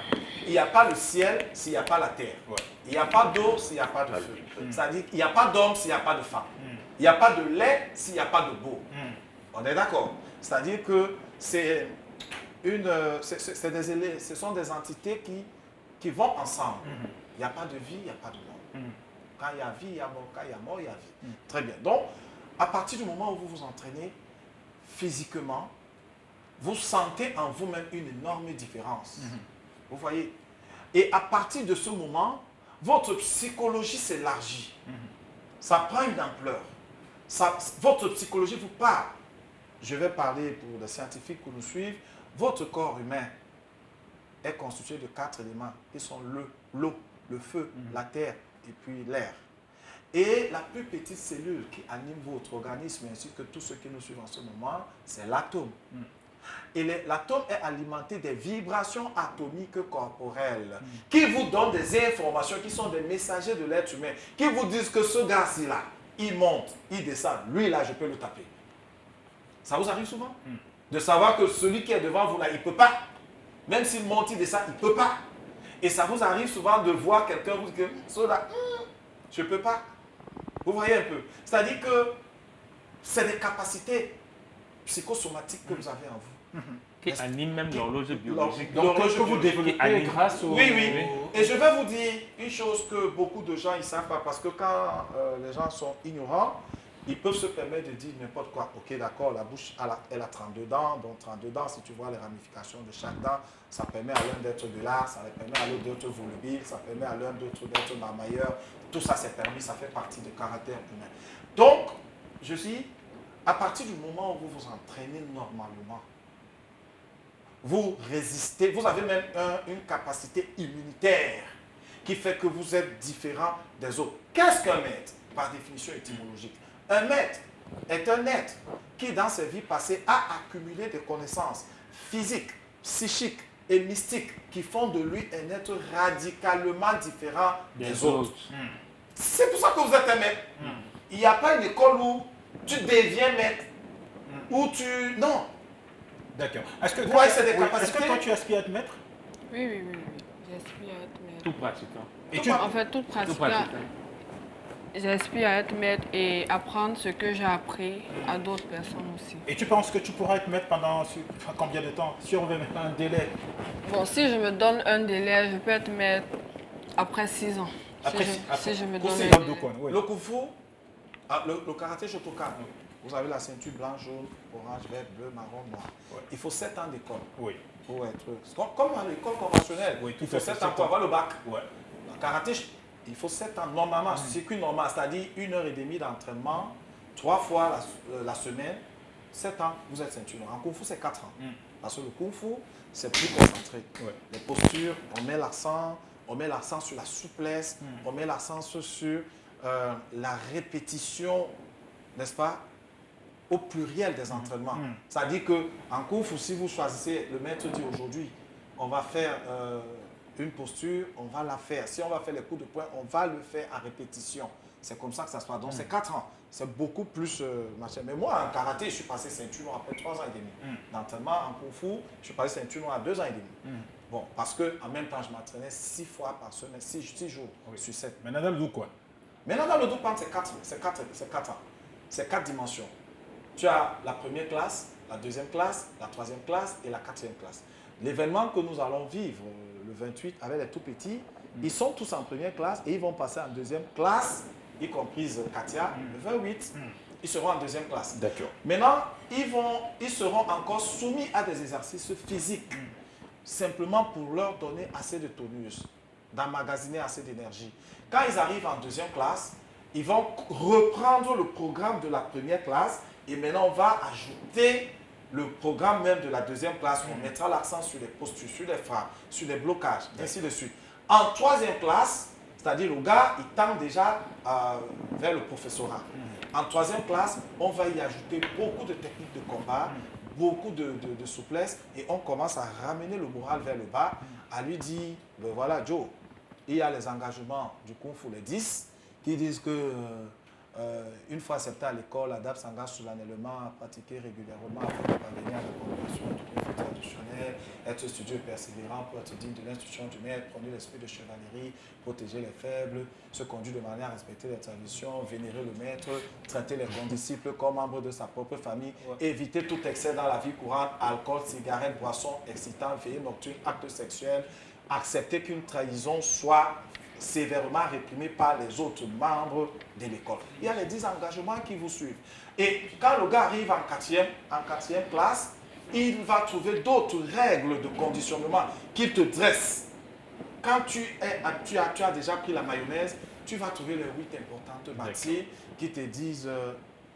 Il n'y a pas le ciel s'il n'y a pas la terre. Ouais. Il n'y a pas d'eau s'il n'y a pas de feu. C'est-à-dire qu'il n'y a pas d'homme s'il n'y a pas de femme. Il n'y a pas de lait s'il n'y a pas de beau. On est d'accord? C'est-à-dire que ce sont des entités qui vont ensemble. Il n'y a pas de vie, il n'y a pas de mort. Quand il y a vie, il y a mort. Quand il y a mort, il y a vie. Très bien. Donc, à partir du moment où vous vous entraînez physiquement, vous sentez en vous-même une énorme différence. Vous voyez? Et à partir de ce moment, votre psychologie s'élargit. Ça prend une ampleur. Votre psychologie vous parle. Je vais parler pour les scientifiques qui nous suivent. Votre corps humain est constitué de 4 éléments qui sont l'eau, le feu, la terre et puis l'air. Et la plus petite cellule qui anime votre organisme ainsi que tous ceux qui nous suivent en ce moment, c'est l'atome. Et l'atome est alimenté des vibrations atomiques corporelles qui vous donnent des informations qui sont des messagers de l'être humain, qui vous disent que ce gars-ci là, il monte, il descend, lui là, je peux le taper. Ça vous arrive souvent? De savoir que celui qui est devant vous là, il ne peut pas. Même s'il monte, il descend, il ne peut pas. Et ça vous arrive souvent de voir quelqu'un vous dire que ce là, je ne peux pas. Vous voyez un peu? C'est-à-dire que c'est des capacités psychosomatiques que vous avez en vous. Qui anime même l'horloge biologique. Donc, que vous développez grâce au... Oui. Et je vais vous dire une chose que beaucoup de gens ne savent pas, parce que quand les gens sont ignorants, ils peuvent se permettre de dire n'importe quoi. Ok, d'accord, la bouche, elle a 32 dents, donc 32 dents, si tu vois les ramifications de chaque dent, ça permet à l'un d'être de l'art, ça permet à l'autre d'être volubile, ça permet à l'un d'être marmailleur. Tout ça, c'est permis, ça fait partie du caractère humain. Donc, je dis, à partir du moment où vous vous entraînez normalement, vous résistez, vous avez même une capacité immunitaire qui fait que vous êtes différent des autres. Qu'est-ce qu'un maître? Par définition étymologique. Un maître est un être qui, dans ses vies passées, a accumulé des connaissances physiques, psychiques et mystiques qui font de lui un être radicalement différent des autres. C'est pour ça que vous êtes un maître. Il n'y a pas une école où tu deviens maître, où tu... Non. D'accord. Est-ce que, est-ce que toi, tu aspires à être maître? Oui. J'aspire à être maître. Tout pratiquant. Et tu... En fait, tout pratiquant. j'aspire à être maître et apprendre ce que j'ai appris à d'autres personnes aussi. Et tu penses que tu pourras être maître pendant combien de temps? Si on veut mettre un délai. Bon, si je me donne un délai, je peux être maître après 6 ans. Après, Si je me pour donne ces un hommes de délai. quoi, oui. Le kung-fu, le karaté Shotokan, vous avez la ceinture blanche, jaune, orange, vert, bleu, marron, noir. Ouais. Il faut 7 ans d'école Oui. pour être... Comme à l'école conventionnelle, Oui, tout il faut à fait, 7 ans 7 pour ans. avoir le bac. Ouais. Le karaté, il faut 7 ans normalement, circuit normal, c'est-à-dire 1h30 d'entraînement, 3 fois la semaine, 7 ans, vous êtes ceinture noire. En kung fu, c'est 4 ans. Parce que le kung fu, c'est plus concentré. Ouais. Les postures, on met l'accent sur la souplesse, on met l'accent sur la répétition, n'est-ce pas, au pluriel des entraînements. C'est-à-dire qu'en kung fu, si vous choisissez, le maître dit aujourd'hui, on va faire une posture, on va la faire. Si on va faire les coups de poing, on va le faire à répétition. C'est comme ça que ça se passe. Donc c'est 4 ans. C'est beaucoup plus machin. Mais moi, en karaté, je suis passé ceinture noire après 3 ans et demi. D'entraînement en kung fu, je suis passé ceinture noire à 2 ans et demi. Bon, parce qu'en même temps, je m'entraînais 6 fois par semaine, 6 jours sur 7. Maintenant, le quoi? Maintenant, dans le Doukpan, c'est 4 ans. C'est 4 dimensions. Tu as la première classe, la deuxième classe, la troisième classe et la quatrième classe. L'événement que nous allons vivre le 28 avec les tout petits, ils sont tous en première classe et ils vont passer en deuxième classe, y compris Katia, le 28. Ils seront en deuxième classe. D'accord. Maintenant, ils seront encore soumis à des exercices physiques, simplement pour leur donner assez de tonus, d'emmagasiner assez d'énergie. Quand ils arrivent en deuxième classe, ils vont reprendre le programme de la première classe et maintenant on va ajouter le programme même de la deuxième classe. On mettra l'accent sur les postures, sur les frappes, sur les blocages, ainsi de suite. En troisième classe, c'est-à-dire le gars, il tend déjà vers le professorat. En troisième classe, on va y ajouter beaucoup de techniques de combat, beaucoup de souplesse et on commence à ramener le moral vers le bas, à lui dire, ben voilà Joe, il y a les engagements du Kung Fu, les 10, qui disent que une fois accepté à l'école, l'ADAP s'engage solennellement à pratiquer régulièrement afin de parvenir à la compréhension du Kung Fu traditionnel, être studieux et persévérant pour être digne de l'instruction du maître, prôner l'esprit de chevalerie, protéger les faibles, se conduire de manière à respecter les traditions, vénérer le maître, traiter les condisciples comme membres de sa propre famille, éviter tout excès dans la vie courante, alcool, cigarettes, boissons excitants, veillées nocturnes, actes sexuels, accepter qu'une trahison soit sévèrement réprimée par les autres membres de l'école. Il y a les 10 engagements qui vous suivent. Et quand le gars arrive en quatrième classe, il va trouver d'autres règles de conditionnement qu'il te dresse. Quand tu as déjà pris la mayonnaise, tu vas trouver les 8 importantes matières qui te disent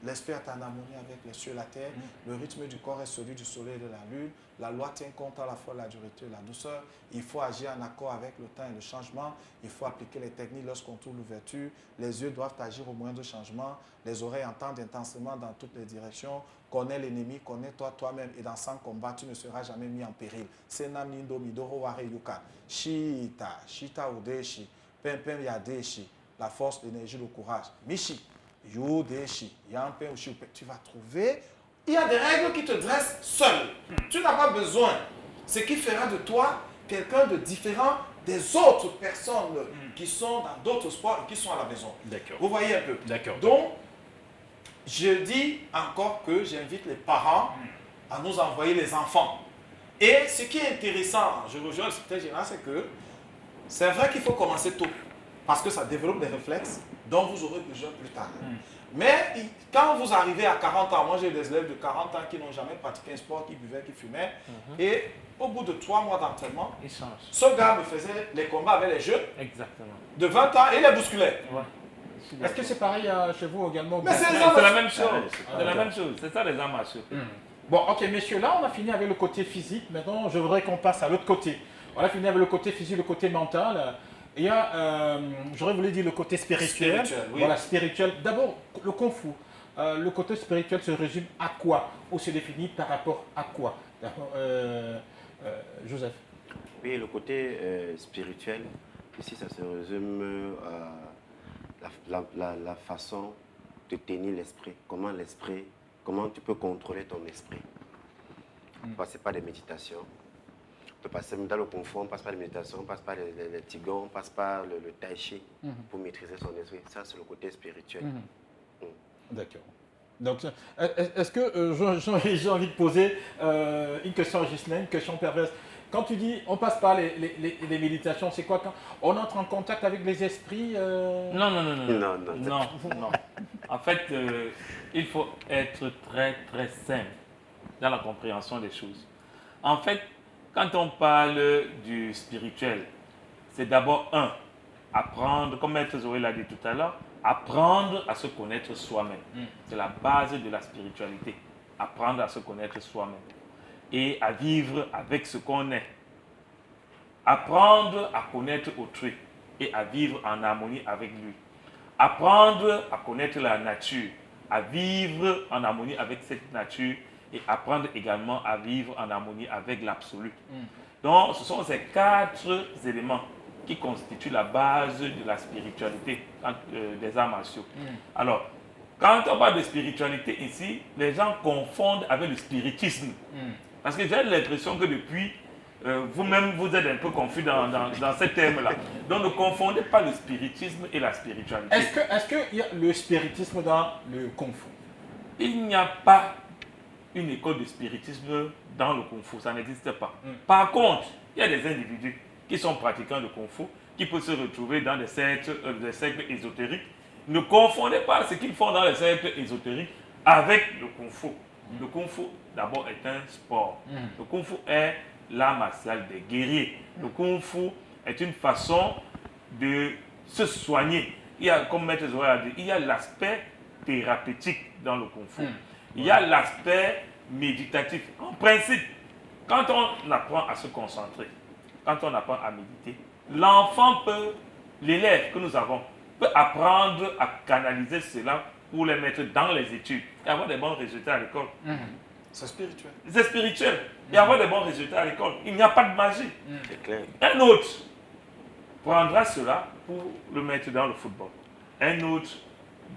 l'esprit est en harmonie avec les cieux et la terre, le rythme du corps est celui du soleil et de la lune, la loi tient compte à la fois de la dureté et de la douceur, il faut agir en accord avec le temps et le changement, il faut appliquer les techniques lorsqu'on tourne l'ouverture, les yeux doivent agir au moindre changement, les oreilles entendent intensément dans toutes les directions, connais l'ennemi, connais-toi toi-même et dans 100 combats, tu ne seras jamais mis en péril. Senam nindo midoro ware yuka, shita udeshi, pempem yadeshi, la force, l'énergie, le courage, mishi. Yodeshi, Yampe, tu vas trouver. Il y a des règles qui te dressent seul. Tu n'as pas besoin. Ce qui fera de toi quelqu'un de différent des autres personnes qui sont dans d'autres sports et qui sont à la maison. D'accord. Vous voyez un peu. D'accord. Donc, je dis encore que j'invite les parents à nous envoyer les enfants. Et ce qui est intéressant, je rejoins le secrétaire général, c'est que c'est vrai qu'il faut commencer tôt. Parce que ça développe des réflexes dont vous aurez besoin plus tard. Mais quand vous arrivez à 40 ans, moi j'ai des élèves de 40 ans qui n'ont jamais pratiqué un sport, qui buvaient, qui fumaient, et au bout de 3 mois d'entraînement, Il change. ce gars me faisait les combats avec les jeunes Exactement. de 20 ans et les bousculait. Ouais. Est-ce que c'est pareil chez vous également? Mais c'est C'est la même chose. Ah, C'est la même chose. C'est ça les arts martiaux. Bon, ok, messieurs, là, on a fini avec le côté physique. Maintenant, je voudrais qu'on passe à l'autre côté. On a fini avec le côté physique, le côté mental. Il y a, j'aurais voulu dire le côté spirituel. Spirituel, oui. Voilà, spirituel. D'abord, le Kung Fu. Le côté spirituel se résume à quoi? Ou se définit par rapport à quoi? Joseph. Oui, le côté spirituel, ici, ça se résume à la façon de tenir l'esprit. Comment tu peux contrôler ton esprit. Ce n'est pas des méditations. peut passer dans le confort, on passe par la méditation, on passe par les tigons, on passe par le tai chi pour maîtriser son esprit. Ça, c'est le côté spirituel. D'accord. Donc, est-ce que j'ai envie de poser une question à Ghislaine, une question perverse. Quand tu dis on passe par les méditations, c'est quoi quand on entre en contact avec les esprits Non. Non. En fait, il faut être très très simple dans la compréhension des choses. En fait, quand on parle du spirituel, c'est d'abord apprendre, comme Maître Zoé l'a dit tout à l'heure, apprendre à se connaître soi-même. C'est la base de la spiritualité. Apprendre à se connaître soi-même et à vivre avec ce qu'on est. Apprendre à connaître autrui et à vivre en harmonie avec lui. Apprendre à connaître la nature, à vivre en harmonie avec cette nature et apprendre également à vivre en harmonie avec l'absolu. Donc, ce sont ces 4 éléments qui constituent la base de la spiritualité des arts martiaux. Alors, quand on parle de spiritualité ici, les gens confondent avec le spiritisme. Parce que j'ai l'impression que depuis, vous-même, vous êtes un peu confus dans ces termes-là. Donc, ne confondez pas le spiritisme et la spiritualité. Est-ce qu'il y a le spiritisme dans le Kung Fu? Il n'y a pas une école de spiritisme dans le Kung Fu, ça n'existe pas. Par contre, il y a des individus qui sont pratiquants de Kung Fu, qui peuvent se retrouver dans des cercles ésotériques. Ne confondez pas ce qu'ils font dans les cercles ésotériques avec le Kung Fu. Le Kung Fu, d'abord, est un sport. Le Kung Fu est l'art martial des guerriers. Le Kung Fu est une façon de se soigner. Il y a, comme Maître Zoé a dit, il y a l'aspect thérapeutique dans le Kung Fu. Il y a l'aspect méditatif. En principe, quand on apprend à se concentrer, quand on apprend à méditer, l'enfant l'élève que nous avons, peut apprendre à canaliser cela pour les mettre dans les études et avoir des bons résultats à l'école. C'est spirituel. C'est spirituel. Et avoir des bons résultats à l'école. Il n'y a pas de magie. C'est clair. Un autre prendra cela pour le mettre dans le football. Un autre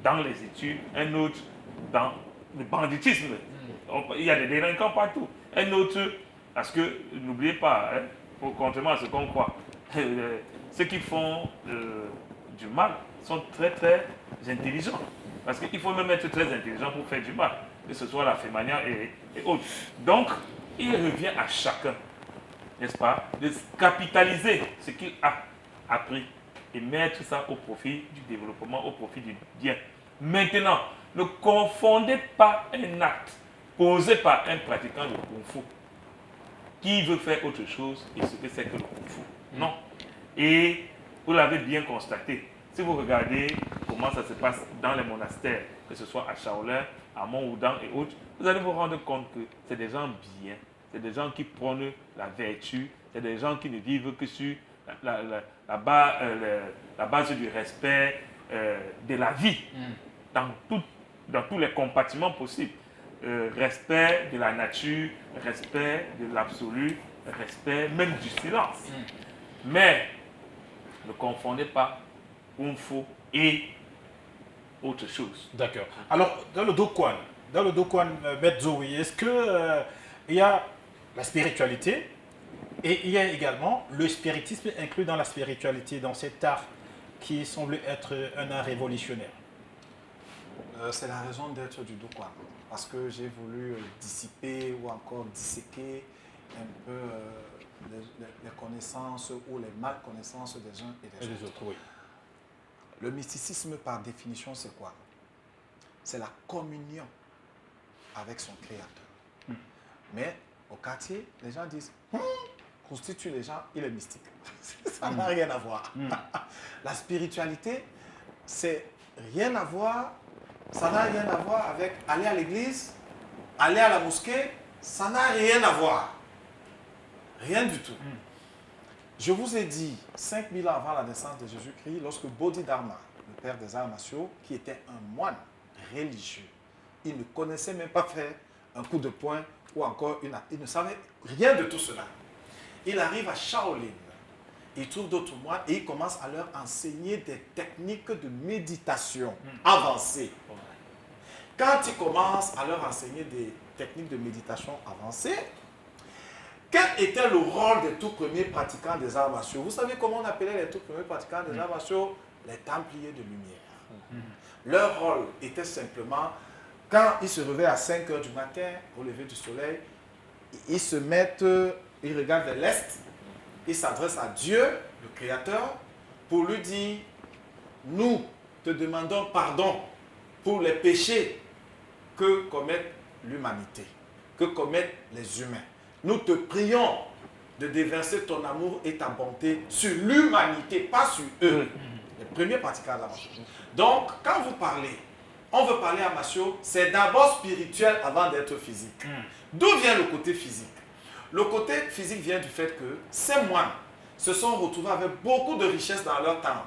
dans les études. Un autre dans le banditisme. Il y a des délinquants partout. Un autre, parce que n'oubliez pas, contrairement à ce qu'on croit, ceux qui font du mal sont très très intelligents. Parce qu'il faut même être très intelligent pour faire du mal, que ce soit la fémania et autres. Donc, il revient à chacun, n'est-ce pas, de capitaliser ce qu'il a appris et mettre ça au profit du développement, au profit du bien. Maintenant, ne confondez pas un acte posé par un pratiquant de Kung Fu qui veut faire autre chose et ce que c'est que le Kung Fu. Non. Et vous l'avez bien constaté. Si vous regardez comment ça se passe dans les monastères, que ce soit à Shaolin, à Mont-Oudan et autres, vous allez vous rendre compte que c'est des gens bien, c'est des gens qui prônent la vertu, c'est des gens qui ne vivent que sur la base du respect de la vie, dans tous les compartiments possibles. Respect de la nature, respect de l'absolu, respect même du silence. Mais ne confondez pas Kung Fu et autre chose. D'accord. Alors, dans le Dokwan, Maître Zoé, est-ce que il y a la spiritualité et il y a également le spiritisme inclus dans la spiritualité, dans cet art qui semble être un art révolutionnaire? C'est la raison d'être du Dokwan. Parce que j'ai voulu dissiper ou encore disséquer un peu les connaissances ou les mal-connaissances des uns et des autres. Oui. Le mysticisme, par définition, c'est quoi? C'est la communion avec son Créateur. Mais au quartier, les gens disent constitue les gens, il est mystique. Ça n'a rien à voir. La spiritualité, c'est rien à voir. Ça n'a rien à voir avec aller à l'église, aller à la mosquée. Ça n'a rien à voir. Rien du tout. Je vous ai dit, 5000 ans avant la naissance de Jésus-Christ, lorsque Bodhidharma, le père des arts martiaux, qui était un moine religieux, il ne connaissait même pas faire un coup de poing ou encore il ne savait rien de tout cela. Il arrive à Shaolin, il trouve d'autres moines et il commence à leur enseigner des techniques de méditation avancées. Quand il commence à leur enseigner des techniques de méditation avancées, quel était le rôle des tout premiers pratiquants des arts martiaux? Vous savez comment on appelait les tout premiers pratiquants des arts martiaux? Les Templiers de lumière. Leur rôle était simplement, quand ils se réveillent à 5 h du matin, au lever du soleil, ils se mettent, ils regardent vers l'Est, ils s'adressent à Dieu, le Créateur, pour lui dire, nous te demandons pardon pour les péchés que commettent l'humanité, que commettent les humains. Nous te prions de déverser ton amour et ta bonté sur l'humanité, pas sur eux. Les premiers pratiquants de la marche. Donc, quand vous parlez, on veut parler à Machio, c'est d'abord spirituel avant d'être physique. D'où vient le côté physique? Le côté physique vient du fait que ces moines se sont retrouvés avec beaucoup de richesses dans leur temps.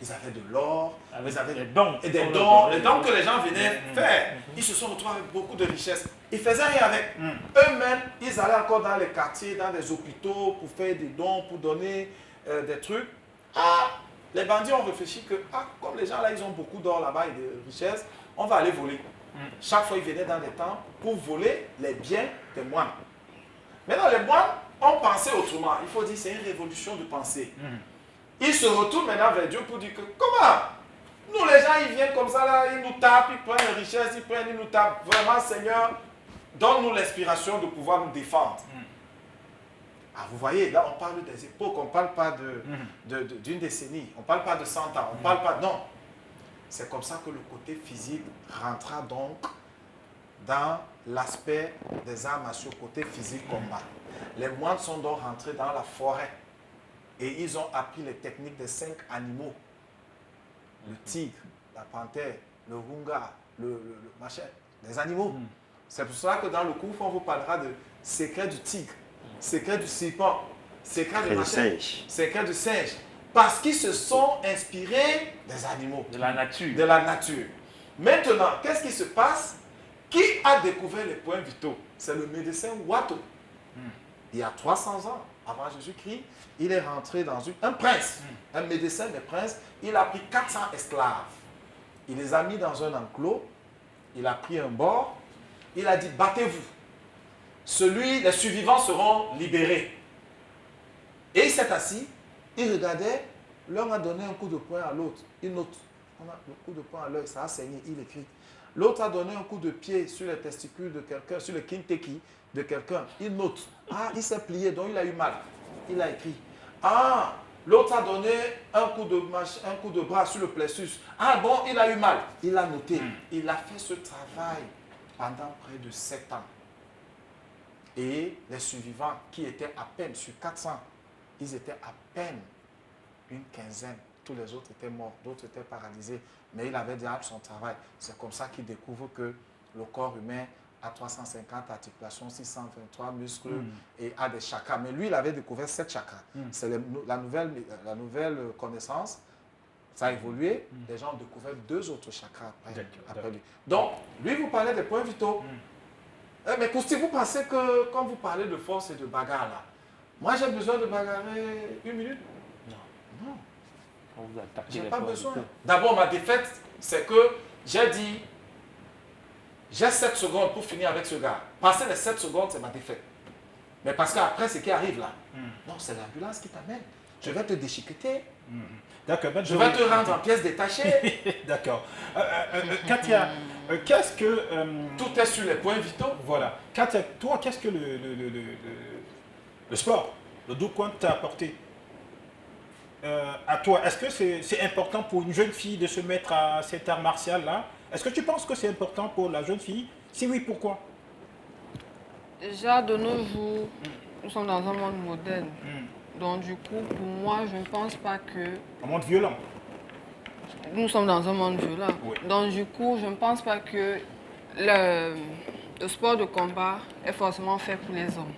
Ils avaient de l'or, ils avaient des dons. et des dons que les gens venaient faire. Ils se sont retrouvés avec beaucoup de richesses. Ils faisaient rien avec. Eux-mêmes, ils allaient encore dans les quartiers, dans les hôpitaux pour faire des dons, pour donner des trucs. Les bandits ont réfléchi que, comme les gens là, ils ont beaucoup d'or là-bas et de richesses, on va aller voler. Chaque fois, ils venaient dans des temples pour voler les biens des moines. Maintenant, les moines ont pensé autrement. Il faut dire c'est une révolution de pensée. Ils se retournent maintenant vers Dieu pour dire que, comment? Nous, les gens, ils viennent comme ça, là, ils nous tapent, ils prennent les richesses, ils nous tapent. Vraiment, Seigneur, donne-nous l'inspiration de pouvoir nous défendre. Vous voyez, là, on parle des époques, on ne parle pas d'une décennie, on ne parle pas de 100 ans, on ne parle pas... Non. C'est comme ça que le côté physique rentra donc dans l'aspect des arts martiaux, côté physique combat. Les moines sont donc rentrés dans la forêt et ils ont appris les techniques des 5 animaux. Le tigre, la panthère, le runga, le machin, les animaux. C'est pour cela que dans le cours, on vous parlera de secret du tigre, secret du serpent, secret du machin, secret du singe. Parce qu'ils se sont inspirés des animaux. De la nature. De la nature. Maintenant, qu'est-ce qui se passe? Qui a découvert les points vitaux? C'est le médecin Watteau. Il y a 300 ans, avant Jésus-Christ, il est rentré dans un prince, un médecin des princes. Il a pris 400 esclaves. Il les a mis dans un enclos. Il a pris un bord. Il a dit, battez-vous. Les survivants seront libérés. Et il s'est assis. Il regardait. L'un a donné un coup de poing à l'autre. Il note. On a le coup de poing à l'œil, ça a saigné. Il écrit. L'autre a donné un coup de pied sur les testicules de quelqu'un, sur le kinteki de quelqu'un. Il note. Il s'est plié, donc il a eu mal. Il a écrit. L'autre a donné un coup de bras sur le plexus. Bon, il a eu mal. Il a noté. Il a fait ce travail pendant près de 7 ans. Et les survivants, qui étaient à peine sur 400, ils étaient à peine une quinzaine. Tous les autres étaient morts, d'autres étaient paralysés. Mais il avait déjà son travail. C'est comme ça qu'il découvre que le corps humain a 350 articulations, 623 muscles et a des chakras. Mais lui, il avait découvert 7 chakras. C'est la nouvelle connaissance. Ça a évolué. Les gens ont découvert 2 autres chakras après lui. Donc, lui, vous parlez des points vitaux. Mais Kousti, vous pensez que quand vous parlez de force et de bagarre, là, moi, j'ai besoin de bagarrer 1 minute? Non. Je n'ai pas besoin. D'abord, ma défaite, c'est que j'ai dit, j'ai 7 secondes pour finir avec ce gars. Passer les 7 secondes, c'est ma défaite. Mais parce qu'après, ce qui arrive là, non, c'est l'ambulance qui t'amène. Je vais te déchiqueter. D'accord. Je vais te rendre en pièces détachées. D'accord. Katia, qu'est-ce que... Tout est sur les points vitaux. Voilà. Katia, toi, qu'est-ce que le sport, le Doukwon t'a apporté à toi? Est-ce que c'est important pour une jeune fille de se mettre à cet art martial-là? Est-ce que tu penses que c'est important pour la jeune fille? Si oui, pourquoi? Déjà, de nos jours, nous sommes dans un monde moderne. Donc, du coup, pour moi, je ne pense pas que... Un monde violent. Nous sommes dans un monde violent. Oui. Donc, du coup, je ne pense pas que le sport de combat est forcément fait pour les hommes.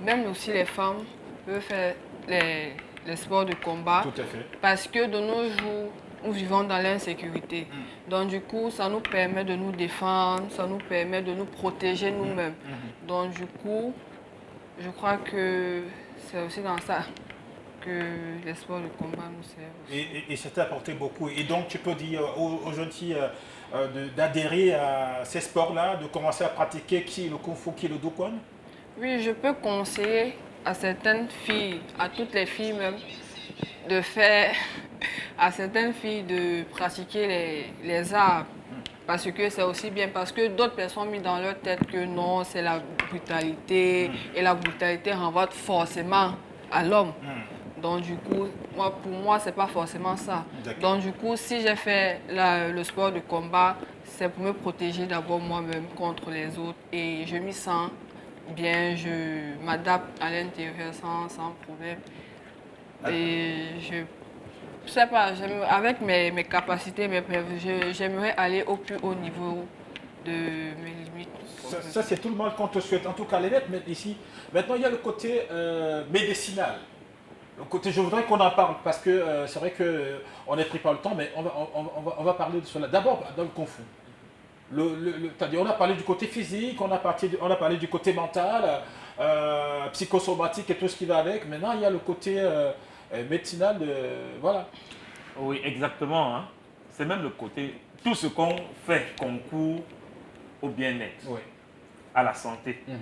Même aussi les femmes peuvent faire les sports de combat. Tout à fait. Parce que de nos jours, nous vivons dans l'insécurité. Donc, du coup, ça nous permet de nous défendre, ça nous permet de nous protéger nous-mêmes. Donc, du coup, je crois que c'est aussi dans ça que les sports de combat nous servent. Et ça t'a apporté beaucoup. Et donc, tu peux dire aux jeunes filles d'adhérer à ces sports-là, de commencer à pratiquer qui le Kung Fu, qui le Doukwon? Oui, je peux conseiller à certaines filles, à toutes les filles même, de faire, à certaines filles de pratiquer les arts. Parce que c'est aussi bien, parce que d'autres personnes ont mis dans leur tête que non, c'est la brutalité, et la brutalité renvoie forcément à l'homme. Donc du coup, pour moi, c'est pas forcément ça. Donc du coup, si j'ai fait le sport de combat, c'est pour me protéger d'abord moi-même contre les autres. Et je m'y sens bien, je m'adapte à l'intérieur sans problème. Et je sais pas, avec mes capacités, mes prévisions, j'aimerais aller au plus haut niveau de mes limites. Ça, c'est tout le mal qu'on te souhaite, en tout cas les lettres, mais ici. Maintenant, il y a le côté médicinal. Le côté, je voudrais qu'on en parle parce que c'est vrai qu'on est pris par le temps, mais on va parler de cela. D'abord, dans le Kung Fu. C'est-à-dire, on a parlé du côté physique, on a parlé du côté mental, psychosomatique et tout ce qui va avec. Maintenant, il y a le côté médicinal. Voilà. Oui, exactement, hein. C'est même le côté, tout ce qu'on fait concourt au bien-être, Oui. à la santé. Mhm.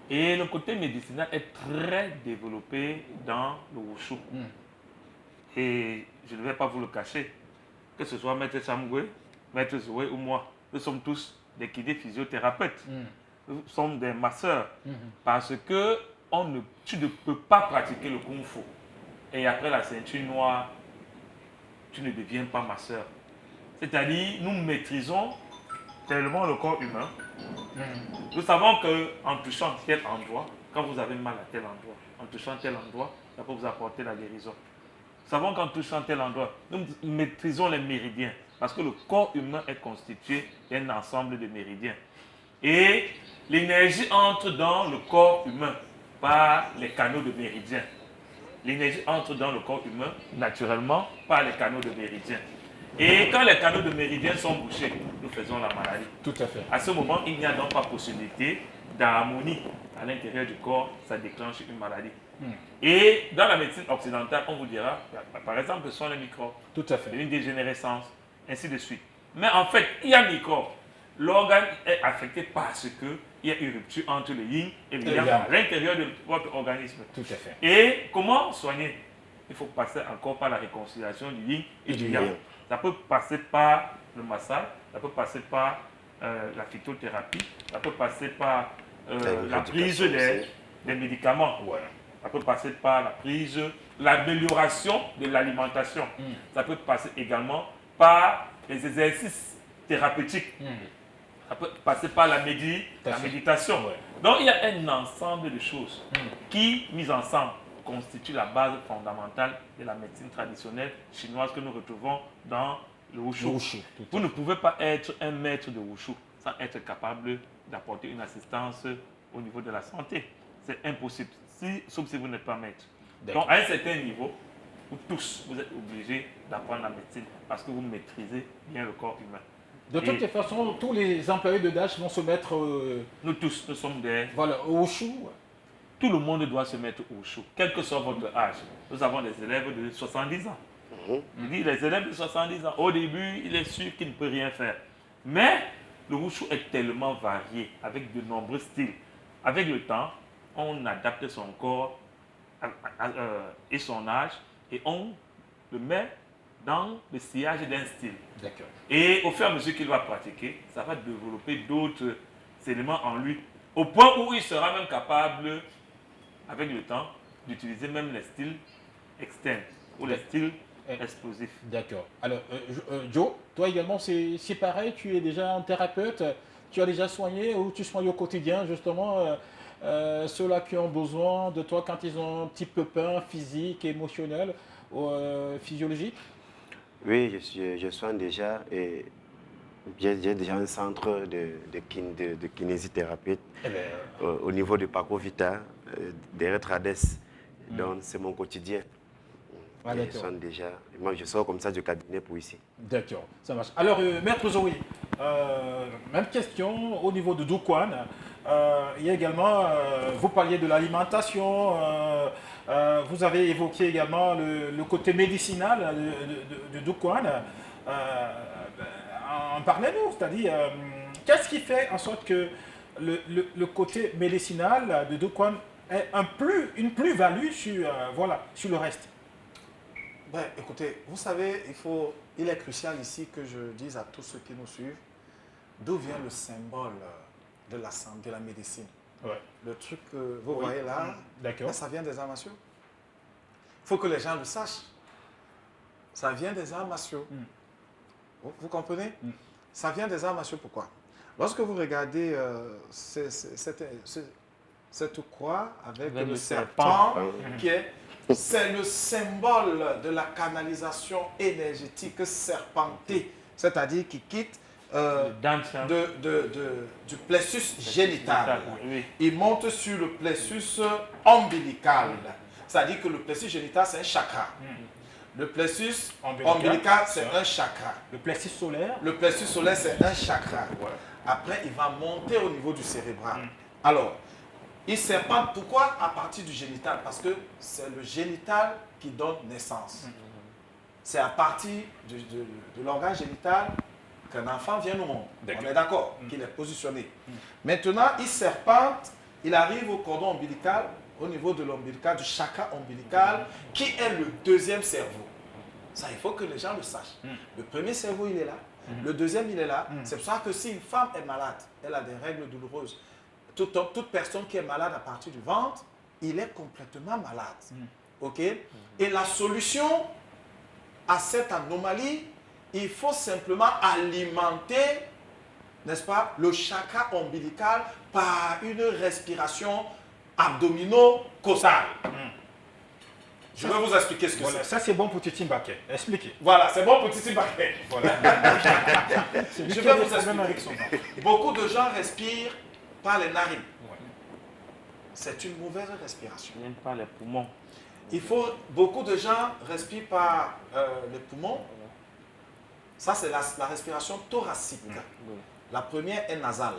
Et le côté médicinal est très développé dans le wushu. Et je ne vais pas vous le cacher, que ce soit Maître Chamgwe, Maître Zoé ou moi, nous sommes tous des kinésiphysiothérapeutes. Nous sommes des masseurs. Parce que tu ne peux pas pratiquer le kung fu. Et après la ceinture noire, tu ne deviens pas masseur. C'est-à-dire, nous maîtrisons tellement le corps humain. Nous savons qu'en touchant tel endroit, quand vous avez mal à tel endroit, en touchant tel endroit, ça peut vous apporter la guérison. Nous savons qu'en touchant tel endroit, nous maîtrisons les méridiens. Parce que le corps humain est constitué d'un ensemble de méridiens. Et l'énergie entre dans le corps humain par les canaux de méridiens. L'énergie entre dans le corps humain naturellement par les canaux de méridiens. Et quand les canaux de méridiens sont bouchés, nous faisons la maladie. Tout à fait. À ce moment, il n'y a donc pas possibilité d'harmonie à l'intérieur du corps, ça déclenche une maladie. Et dans la médecine occidentale, on vous dira, par exemple, ce sont les microbes, Tout à fait. une dégénérescence, ainsi de suite. Mais en fait, il y a microbes. L'organe est affecté parce qu'il y a une rupture entre le yin et le yang à l'intérieur de votre organisme. Tout à fait. Et comment soigner? Il faut passer encore par la réconciliation du yin et du yang. Ça peut passer par le massage, ça peut passer par la phytothérapie, ça peut passer par la prise des médicaments. Voilà. Ça peut passer par la prise, l'amélioration de l'alimentation. Ça peut passer également par les exercices thérapeutiques. Ça peut passer par la méditation. Ouais. Donc il y a un ensemble de choses qui, mises ensemble, constituent la base fondamentale de la médecine traditionnelle chinoise que nous retrouvons dans le wushu. Vous ne pouvez pas être un maître de wushu sans être capable d'apporter une assistance au niveau de la santé. C'est impossible, sauf si vous n'êtes pas maître. Donc à un certain niveau, vous tous, vous êtes obligés d'apprendre la médecine parce que vous maîtrisez bien le corps humain. De toute façon, tous les employés de Dash vont se mettre... Nous tous, nous sommes des... Voilà, au wushu. Tout le monde doit se mettre au wushu, quel que soit votre âge. Nous avons des élèves de 70 ans. Je dis, les élèves de 70 ans, au début, il est sûr qu'il ne peut rien faire. Mais le wushu est tellement varié, avec de nombreux styles. Avec le temps, on adapte son corps et son âge, et on le met dans le sillage d'un style. D'accord. Et au fur et à mesure qu'il va pratiquer, ça va développer d'autres éléments en lui, au point où il sera même capable, avec le temps, d'utiliser même les styles externes ou les styles explosifs. D'accord. Alors, Joe, toi également, c'est pareil, tu es déjà un thérapeute, tu as déjà soigné ou tu soignes au quotidien justement ceux-là qui ont besoin de toi quand ils ont un petit pépin physique, émotionnel ou physiologique? Oui, je soigne déjà et j'ai déjà un centre de kinésithérapie au niveau du Paco Vita, derrière Trades. Donc c'est mon quotidien. Ah, je soigne déjà. Moi, je sors comme ça du cabinet pour ici. D'accord, ça marche. Alors, Maître Zoé, même question au niveau de Doukwaan. Il y a également, vous parliez de l'alimentation, vous avez évoqué également le côté médicinal de Doukwaan. En parlez-nous, c'est-à-dire, qu'est-ce qui fait en sorte que le côté médicinal de Doukwon est une plus-value sur, voilà, sur le reste. Ben, écoutez, vous savez, il est crucial ici que je dise à tous ceux qui nous suivent d'où vient le symbole de la santé, de la médecine. Ouais. Le truc que vous voyez là, D'accord. ça vient des arts martiaux. Il faut que les gens le sachent. Ça vient des arts martiaux. Vous comprenez? Ça vient des arts martiaux. Pourquoi? Lorsque vous regardez cette croix avec le serpent, c'est le symbole de la canalisation énergétique serpentée, c'est-à-dire qui quitte du plexus génital. Oui. Il monte sur le plexus ombilical. C'est-à-dire que le plexus génital, c'est un chakra. Le plexus ombilical, c'est un chakra. Le plexus solaire. Le plexus solaire, c'est un chakra. Après, il va monter au niveau du cérébral. Alors, il serpente. Pourquoi à partir du génital? Parce que c'est le génital qui donne naissance. C'est à partir de l'organe génital qu'un enfant vient au monde. On est d'accord qu'il est positionné. Maintenant, il serpente, il arrive au cordon ombilical, au niveau de l'ombilical, du chakra ombilical, qui est le deuxième cerveau. Ça, il faut que les gens le sachent. Le premier cerveau, il est là. Le deuxième, il est là. C'est pour ça que si une femme est malade, elle a des règles douloureuses, toute personne qui est malade à partir du ventre, il est complètement malade. OK? Et la solution à cette anomalie, il faut simplement alimenter, n'est-ce pas, le chakra ombilical par une respiration abdomino-costale. Je vais vous expliquer ce que Voilà, c'est. ça c'est bon pour Titi Mbaké. Expliquez. Voilà, c'est bon pour Titi Mbaké. Voilà. Je vais vous expliquer. Beaucoup de gens respirent par les narines. C'est une mauvaise respiration. Même pas les poumons. Beaucoup de gens respirent par les poumons. Ça, c'est la respiration thoracique. La première est nasale.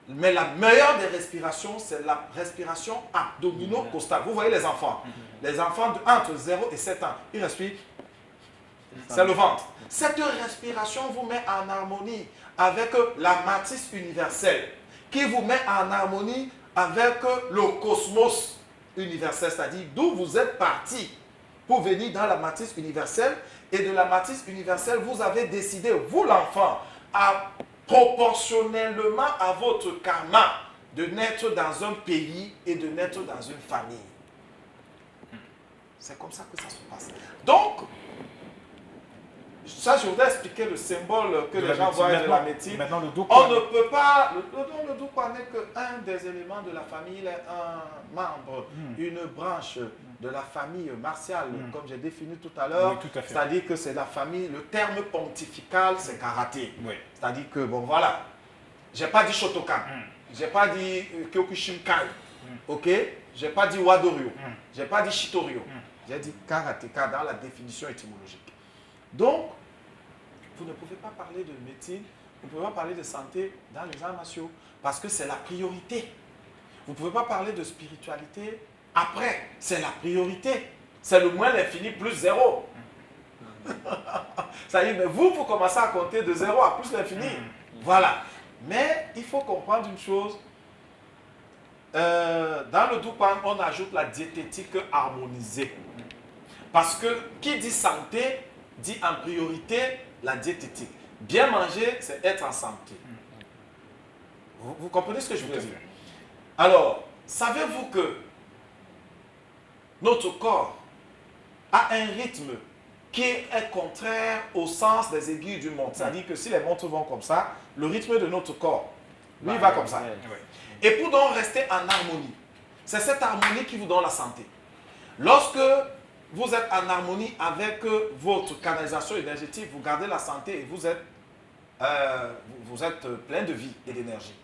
Mais la meilleure des respirations, c'est la respiration abdomino-costale. Vous voyez les enfants. Les enfants entre 0 et 7 ans, ils respirent. C'est le ventre. Cette respiration vous met en harmonie avec la matrice universelle, qui vous met en harmonie avec le cosmos universel, c'est-à-dire d'où vous êtes parti pour venir dans la matrice universelle. Et de la matrice universelle, vous avez décidé, vous l'enfant, proportionnellement à votre karma, de naître dans un pays et de naître dans une famille. C'est comme ça que ça se passe. Donc, ça, je voudrais expliquer le symbole que les gens voient de la médecine. Maintenant, le On ne peut pas, le Doukwon n'est qu'un des éléments de la famille, il est un membre, une branche de la famille martiale, comme j'ai défini tout à l'heure. Oui, tout à fait. C'est-à-dire que c'est la famille, le terme pontifical, c'est karaté. Oui. C'est-à-dire que, bon, voilà, j'ai pas dit Shotokan, j'ai pas dit Kyokushinkai, ok? J'ai pas dit Wadoryo, j'ai pas dit Shitoryo, j'ai dit karatéka dans la définition étymologique. Donc, vous ne pouvez pas parler de médecine, vous ne pouvez pas parler de santé dans les arts martiaux, parce que c'est la priorité. Vous ne pouvez pas parler de spiritualité après, c'est la priorité. C'est le moins l'infini plus 0. Ça y est, mais vous commencez à compter de 0 à plus l'infini. Voilà. Mais il faut comprendre une chose. Dans le Doukwon, on ajoute la diététique harmonisée. Parce que qui dit santé, dit en priorité la diététique. Bien manger, c'est être en santé. Vous comprenez ce que je veux dire? Alors, savez-vous que notre corps a un rythme qui est contraire au sens des aiguilles d'une montre? C'est-à-dire que si les montres vont comme ça, le rythme de notre corps, lui, va comme ça. Et pour donc rester en harmonie, c'est cette harmonie qui vous donne la santé. Lorsque vous êtes en harmonie avec votre canalisation énergétique, vous gardez la santé et vous êtes plein de vie et d'énergie.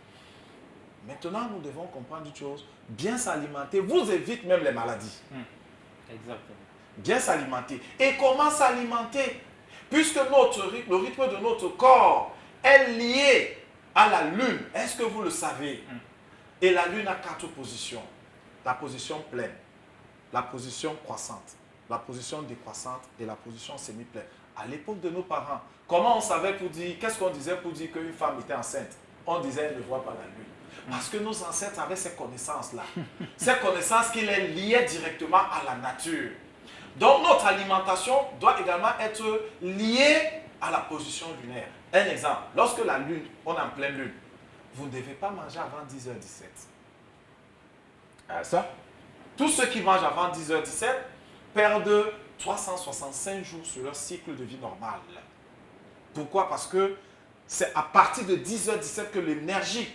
Maintenant, nous devons comprendre une chose. Bien s'alimenter vous évite même les maladies. Exactement. Bien s'alimenter. Et comment s'alimenter? Puisque le rythme de notre corps est lié à la lune. Est-ce que vous le savez? Et la lune a 4 positions. La position pleine, la position croissante, la position décroissante et la position semi-pleine. À l'époque de nos parents, comment on savait pour dire, qu'est-ce qu'on disait pour dire qu'une femme était enceinte? On disait, elle ne voit pas la lune. Parce que nos ancêtres avaient ces connaissances-là. Ces connaissances qui les liaient directement à la nature. Donc notre alimentation doit également être liée à la position lunaire. Un exemple, lorsque la lune, on est en pleine lune, vous ne devez pas manger avant 10h17. Ah, ça? Tous ceux qui mangent avant 10h17 perdent 365 jours sur leur cycle de vie normal. Pourquoi? Parce que c'est à partir de 10h17 que l'énergie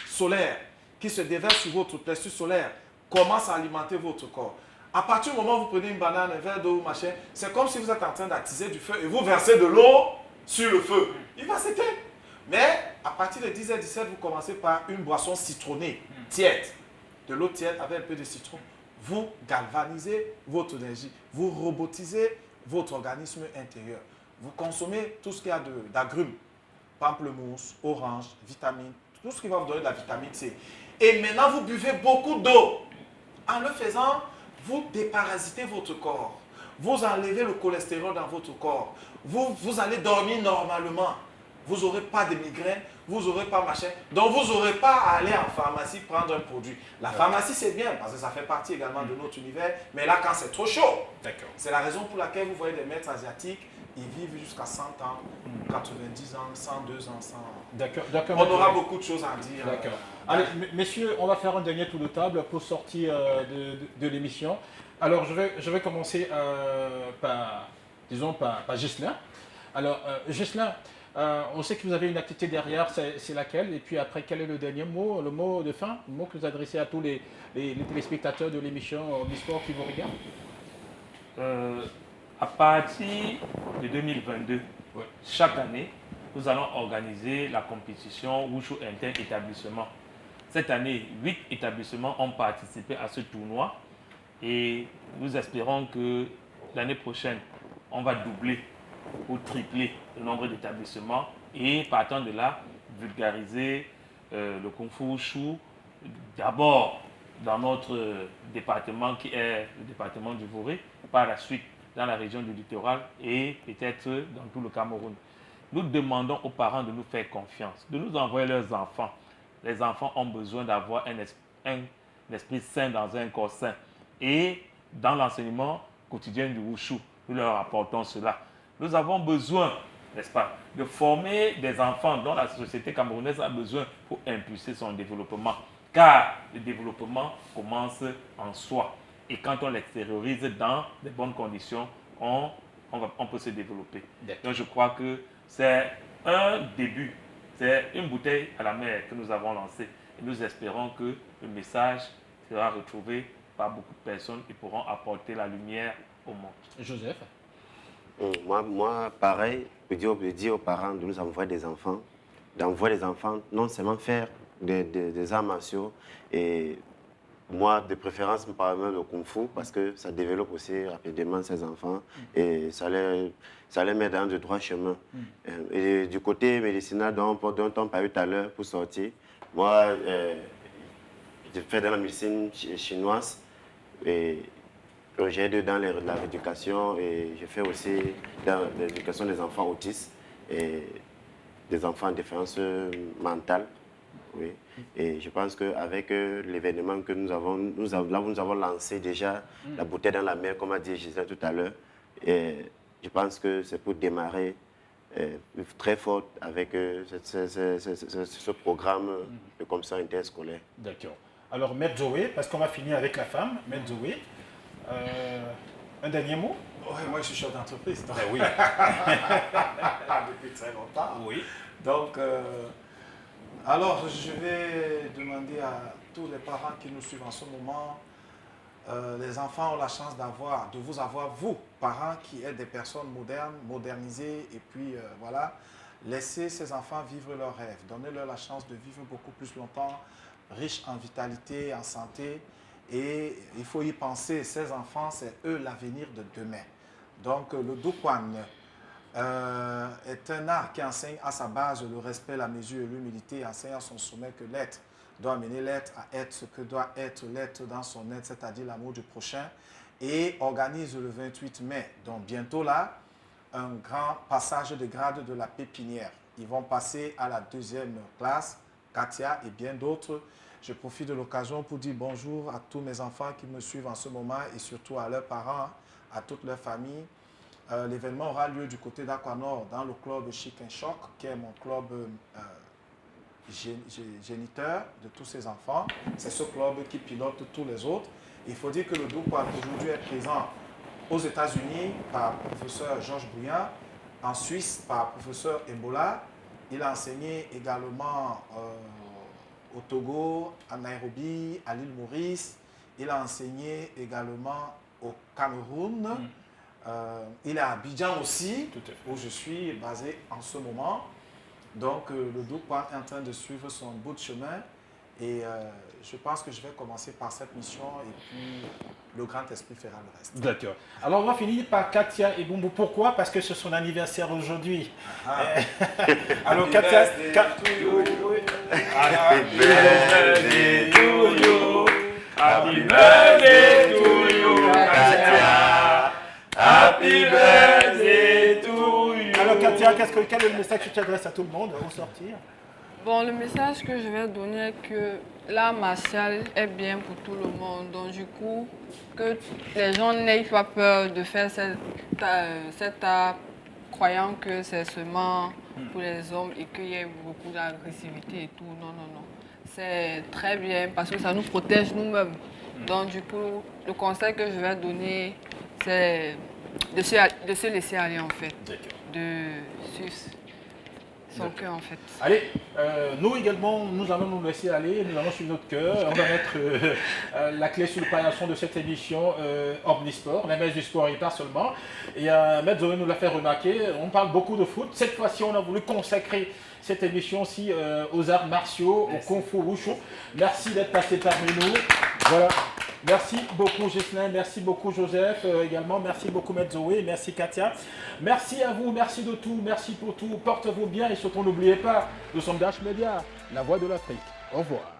solaire qui se déverse sur votre plexus solaire commence à alimenter votre corps. À partir du moment où vous prenez une banane, un verre d'eau, machin, c'est comme si vous êtes en train d'attiser du feu et vous versez de l'eau sur le feu. Il va s'éteindre. Mais à partir de 10h17, vous commencez par une boisson citronnée, tiède. De l'eau tiède avec un peu de citron. Vous galvanisez votre énergie. Vous robotisez votre organisme intérieur. Vous consommez tout ce qu'il y a d'agrumes. Pamplemousse, orange, vitamines, tout ce qui va vous donner de la vitamine C. Et maintenant, vous buvez beaucoup d'eau. En le faisant, vous déparasitez votre corps. Vous enlevez le cholestérol dans votre corps. Vous allez dormir normalement. Vous n'aurez pas de migraine, vous n'aurez pas machin. Donc, vous n'aurez pas à aller en pharmacie prendre un produit. La pharmacie, c'est bien parce que ça fait partie également de notre univers. Mais là, quand c'est trop chaud, c'est la raison pour laquelle vous voyez des maîtres asiatiques, ils vivent jusqu'à 100 ans, 90 ans, 102 ans, 100 ans. D'accord. On aura beaucoup de choses à dire. D'accord. Allez, messieurs, on va faire un dernier tour de table pour sortir de l'émission. Alors, je vais commencer par Ghislain. Alors, Ghislain, on sait que vous avez une activité derrière, c'est laquelle? Et puis après, quel est le dernier mot, le mot de fin, le mot que vous adressez à tous les téléspectateurs de l'émission Omnisport qui vous regardent? À partir de 2022, chaque année, nous allons organiser la compétition Wushu inter-établissement. Cette année, 8 établissements ont participé à ce tournoi et nous espérons que l'année prochaine, on va doubler ou tripler le nombre d'établissements et partant de là, vulgariser le Kung Fu Wushu d'abord dans notre département qui est le département du Voré, par la suite dans la région du littoral et peut-être dans tout le Cameroun. Nous demandons aux parents de nous faire confiance, de nous envoyer leurs enfants. Les enfants ont besoin d'avoir un esprit sain dans un corps sain. Et dans l'enseignement quotidien du Wushu, nous leur apportons cela. Nous avons besoin, n'est-ce pas, de former des enfants dont la société camerounaise a besoin pour impulser son développement. Car le développement commence en soi. Et quand on l'extériorise dans de bonnes conditions, on peut se développer. Donc je crois que c'est un début, c'est une bouteille à la mer que nous avons lancée. Et nous espérons que le message sera retrouvé par beaucoup de personnes qui pourront apporter la lumière au monde. Joseph? Moi, pareil, je dis aux parents de nous envoyer des enfants, d'envoyer des enfants, non seulement faire des arts martiaux et moi, de préférence, par exemple, le Kung Fu, parce que ça développe aussi rapidement ces enfants et ça les met dans de droits chemins. Et du côté médicinal dont on parlait tout à l'heure pour sortir, moi, je fais dans la médecine chinoise et j'aide dans la rééducation et je fais aussi dans l'éducation des enfants autistes et des enfants en défense mentale. Oui. Et je pense qu'avec l'événement que nous avons lancé déjà, la bouteille dans la mer, comme a dit Gisèle tout à l'heure, et je pense que c'est pour démarrer très fort avec ce programme de commission interscolaire. D'accord. Alors, Maître Zoé, parce qu'on va finir avec la femme, Maître Zoé, un dernier mot? Ouais, moi, je suis chef d'entreprise. Ben oui. Depuis très longtemps. Oui. Donc, alors, je vais demander à tous les parents qui nous suivent en ce moment, les enfants ont la chance de vous avoir, vous, parents qui êtes des personnes modernes, modernisées, et puis voilà, laissez ces enfants vivre leurs rêves, donnez-leur la chance de vivre beaucoup plus longtemps, riches en vitalité, en santé, et il faut y penser, ces enfants, c'est eux l'avenir de demain. Donc, le Dukwan est un art qui enseigne à sa base le respect, la mesure et l'humilité, enseigne à son sommet que l'être doit amener l'être à être ce que doit être l'être dans son être, c'est-à-dire l'amour du prochain, et organise le 28 mai, donc bientôt là, un grand passage de grade de la pépinière. Ils vont passer à la 2e classe Katia et bien d'autres. Je profite de l'occasion pour dire bonjour à tous mes enfants qui me suivent en ce moment et surtout à leurs parents, à toute leur famille. L'événement aura lieu du côté d'Aquanor dans le club Chic and Choc, qui est mon club géniteur de tous ces enfants. C'est ce club qui pilote tous les autres. Il faut dire que le Douquan aujourd'hui est présent aux États-Unis par le professeur Georges Brouillard, en Suisse par le professeur Embola. Il a enseigné également au Togo, à Nairobi, à l'île Maurice. Il a enseigné également au Cameroun. Il est à Abidjan aussi, où je suis basé en ce moment. Donc, le Douquan est en train de suivre son bout de chemin. Et je pense que je vais commencer par cette mission et puis le grand esprit fera le reste. D'accord. Alors, on va finir par Katia et Bumbu. Pourquoi? Parce que c'est son anniversaire aujourd'hui. Alors, Katia... Happy birthday to you. Happy birthday to you, Katia. Happy birthday to you. Alors, Katia, quel est le message que tu t'adresses à tout le monde au sortir? Bon, le message que je vais donner est que l'art martial est bien pour tout le monde. Donc, du coup, que les gens n'aient pas peur de faire cet art, croyant que c'est seulement pour les hommes et qu'il y ait beaucoup d'agressivité et tout. Non, non, non. C'est très bien parce que ça nous protège nous-mêmes. Donc, du coup, le conseil que je vais donner, c'est de se laisser aller, en fait. De suivre son cœur, en fait. Allez, nous également, nous allons nous laisser aller, nous allons suivre notre cœur. On va mettre la clé sur le paillasson de cette émission Omnisport, la messe du sport et pas seulement. Et Maître Zoé nous l'a fait remarquer, on parle beaucoup de foot. Cette fois-ci, on a voulu consacrer cette émission aussi aux arts martiaux, au Kung Fu Wushu. Merci d'être passé parmi nous. Voilà. Merci beaucoup Ghislain, merci beaucoup Joseph également, merci beaucoup Maître Zoé, merci Katia. Merci à vous, merci de tout, merci pour tout, portez-vous bien et surtout n'oubliez pas, nous sommes Dash Media, la voix de l'Afrique. Au revoir.